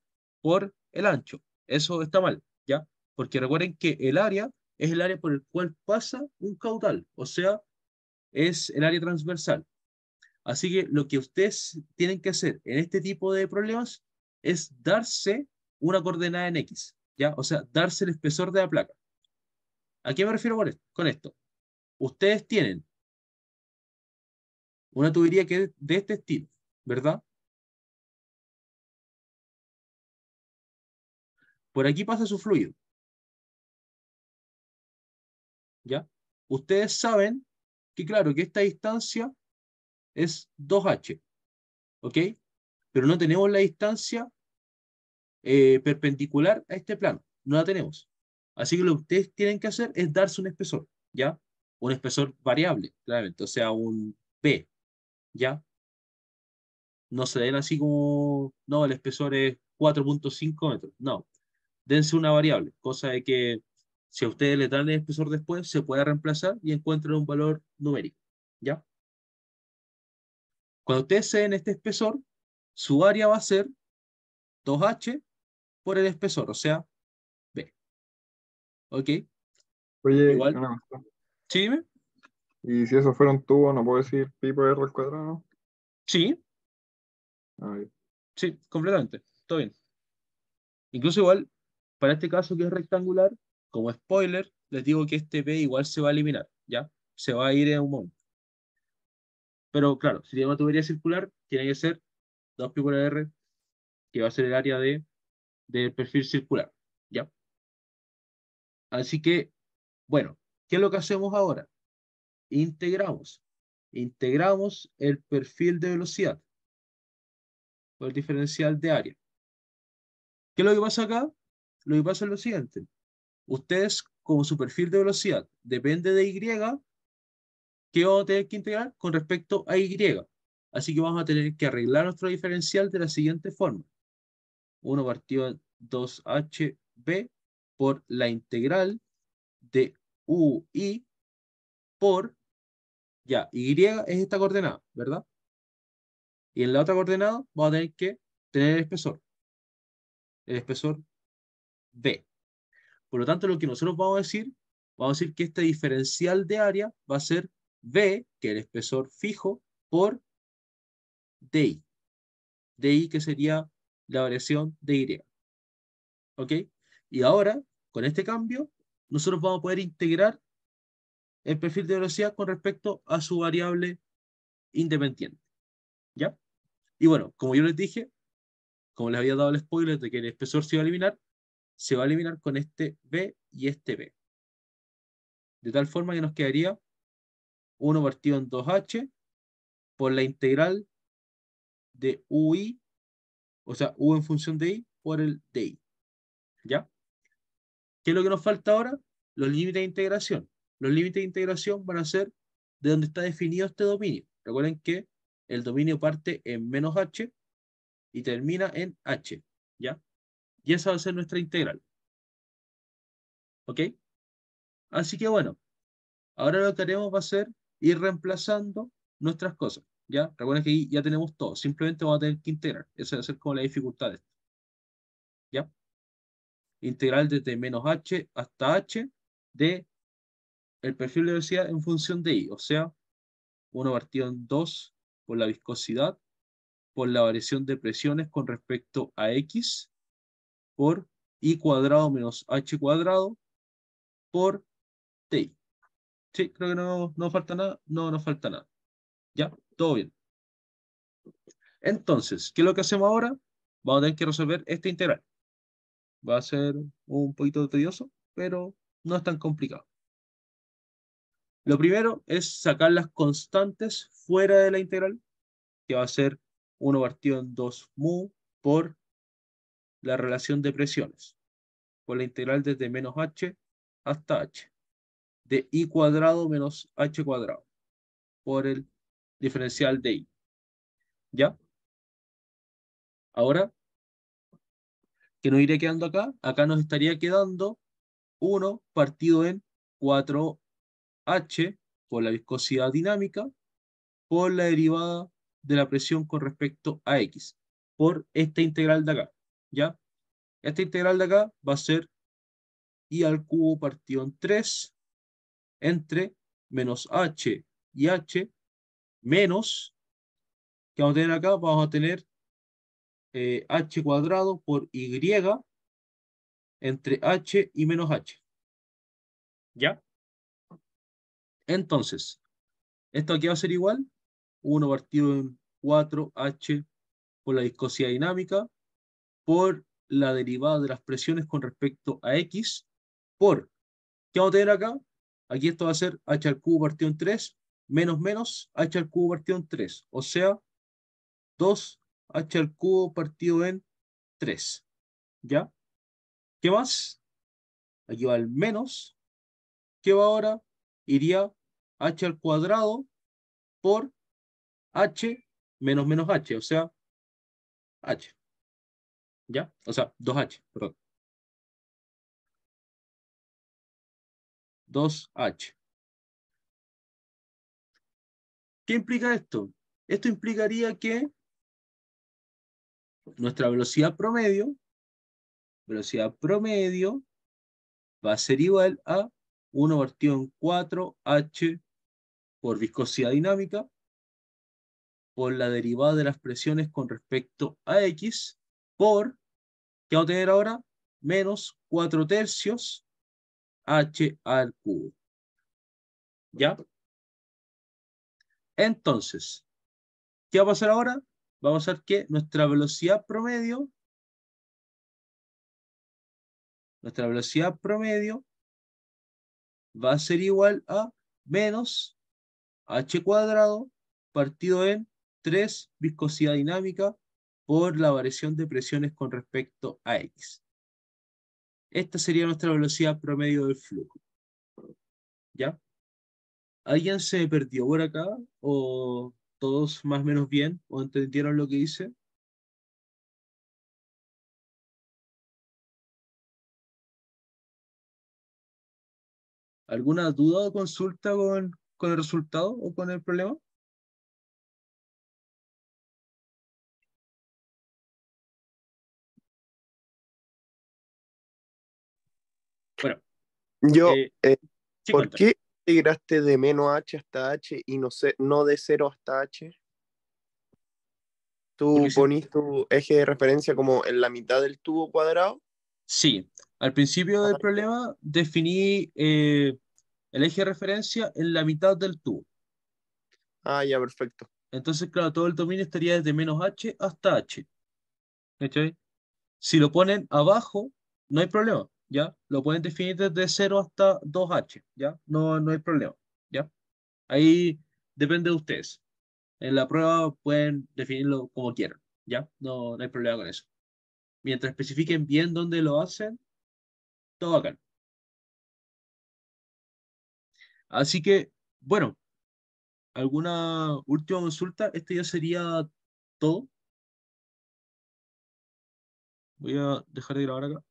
por el ancho. Eso está mal, ¿ya? Porque recuerden que el área es el área por el cual pasa un caudal, o sea, es el área transversal. Así que lo que ustedes tienen que hacer en este tipo de problemas es darse una coordenada en X, ¿ya? O sea, darse el espesor de la placa. ¿A qué me refiero con esto? Ustedes tienen una tubería que es de este estilo, ¿verdad? Por aquí pasa su fluido, ¿ya? Ustedes saben que, claro, que esta distancia es 2h, ¿ok? Pero no tenemos la distancia perpendicular a este plano, no la tenemos. Así que lo que ustedes tienen que hacer es darse un espesor, ¿ya? Un espesor variable, claramente, o sea, un B, ¿ya? No se den así como, no, el espesor es 4,5 metros, no, dense una variable, cosa de que si a ustedes les dan el espesor después, se pueda reemplazar y encuentren un valor numérico, ¿ya? Cuando ustedes se den este espesor, su área va a ser 2h por el espesor, o sea, B, ¿ok? Oye, Igual, una cosa. ¿sí? Dime. Y si eso fuera un tubo, ¿no puedo decir pi por r al cuadrado? Sí, Ah, ya. sí, completamente, todo bien. Incluso igual, para este caso que es rectangular, como spoiler, les digo que este B igual se va a eliminar, ¿ya? Se va a ir en un momento. Pero claro, si tiene una tubería circular, tiene que ser 2 pi por R, que va a ser el área del perfil circular, ¿ya? Así que, bueno, ¿qué es lo que hacemos ahora? Integramos. Integramos el perfil de velocidad o el diferencial de área. ¿Qué es lo que pasa acá? Lo que pasa es lo siguiente. Ustedes, como su perfil de velocidad depende de Y, ¿qué vamos a tener que integrar con respecto a Y? Así que vamos a tener que arreglar nuestro diferencial de la siguiente forma. 1 partido en 2HB por la integral de UI por, ya, Y es esta coordenada, ¿verdad? Y en la otra coordenada vamos a tener que tener el espesor B. Por lo tanto, lo que nosotros vamos a decir que este diferencial de área va a ser B, que es el espesor fijo, por DI. DI que sería la variación de Y. ¿Ok? Y ahora, con este cambio, nosotros vamos a poder integrar el perfil de velocidad con respecto a su variable independiente. ¿Ya? Y bueno, como yo les dije, como les había dado el spoiler de que el espesor se va a eliminar con este B y este B. De tal forma que nos quedaría 1 partido en 2h por la integral de UI, o sea, U en función de I por el DI. ¿Ya? ¿Qué es lo que nos falta ahora? Los límites de integración. Los límites de integración van a ser de donde está definido este dominio. Recuerden que el dominio parte en menos h y termina en h, ¿ya? Y esa va a ser nuestra integral. ¿Ok? Así que bueno, ahora lo que haremos va a ser ir reemplazando nuestras cosas, ¿ya? Recuerden que ahí ya tenemos todo, simplemente vamos a tener que integrar. Esa va a ser como la dificultad de esto, ¿ya? Integral desde menos h hasta h de el perfil de velocidad en función de i, o sea, 1 partido en 2 por la viscosidad, por la variación de presiones con respecto a x, por i cuadrado menos h cuadrado, por ti. Sí, creo que no falta nada. No nos falta nada. ¿Ya? Todo bien. Entonces, ¿qué es lo que hacemos ahora? Vamos a tener que resolver esta integral. Va a ser un poquito tedioso, pero no es tan complicado. Lo primero es sacar las constantes fuera de la integral, que va a ser 1 partido en 2 mu por la relación de presiones, por la integral desde menos h hasta h, de i cuadrado menos h cuadrado, por el diferencial de i. ¿Ya? Ahora, ¿qué nos iría quedando acá? Acá nos estaría quedando 1 partido en 4h por la viscosidad dinámica, por la derivada de la presión con respecto a x, por esta integral de acá. ¿Ya? Esta integral de acá va a ser i al cubo partido en 3 entre menos h y h menos, que vamos a tener acá, vamos a tener h cuadrado por y entre h y menos h. ¿Ya? Entonces, esto aquí va a ser igual, 1 partido en 4h por la viscosidad dinámica, por la derivada de las presiones con respecto a x, por, ¿qué vamos a tener acá? Aquí esto va a ser h al cubo partido en 3, menos menos h al cubo partido en 3, o sea, 2h al cubo partido en 3. ¿Ya? ¿Qué más? Aquí va el menos. ¿Qué va ahora? Iría h al cuadrado por h menos menos h, o sea, h. ¿Ya? O sea, 2h, perdón. 2h. ¿Qué implica esto? Esto implicaría que nuestra velocidad promedio va a ser igual a 1 partido en 4h por viscosidad dinámica, por la derivada de las presiones con respecto a x, por, ¿qué vamos a tener ahora? Menos 4 tercios h al cubo. ¿Ya? Entonces, ¿qué va a pasar ahora? Va a pasar que nuestra velocidad promedio va a ser igual a menos h cuadrado partido en 3 viscosidad dinámica por la variación de presiones con respecto a x. Esta sería nuestra velocidad promedio del flujo. ¿Ya? ¿Alguien se perdió por acá? ¿O todos más o menos bien? ¿O entendieron lo que hice? ¿Alguna duda o consulta con el resultado o con el problema? Bueno, Yo, sí, ¿por cuéntame. qué integraste de menos h hasta h y no de 0 hasta h? Porque ¿Tú ponís tu eje de referencia como en la mitad del tubo cuadrado? sí, al principio del Ah, problema definí el eje de referencia en la mitad del tubo. ya, perfecto. Entonces, claro, todo el dominio estaría desde menos h hasta h. ¿Cachai? Si lo ponen abajo, no hay problema, ¿ya? Lo pueden definir desde 0 hasta 2h, ¿ya? No hay problema, ¿ya? Ahí depende de ustedes. En la prueba pueden definirlo como quieran, ¿ya? No hay problema con eso. Mientras especifiquen bien dónde lo hacen, todo acá. Así que, bueno, ¿Alguna última consulta? Este ya sería todo. Voy a dejar de grabar acá.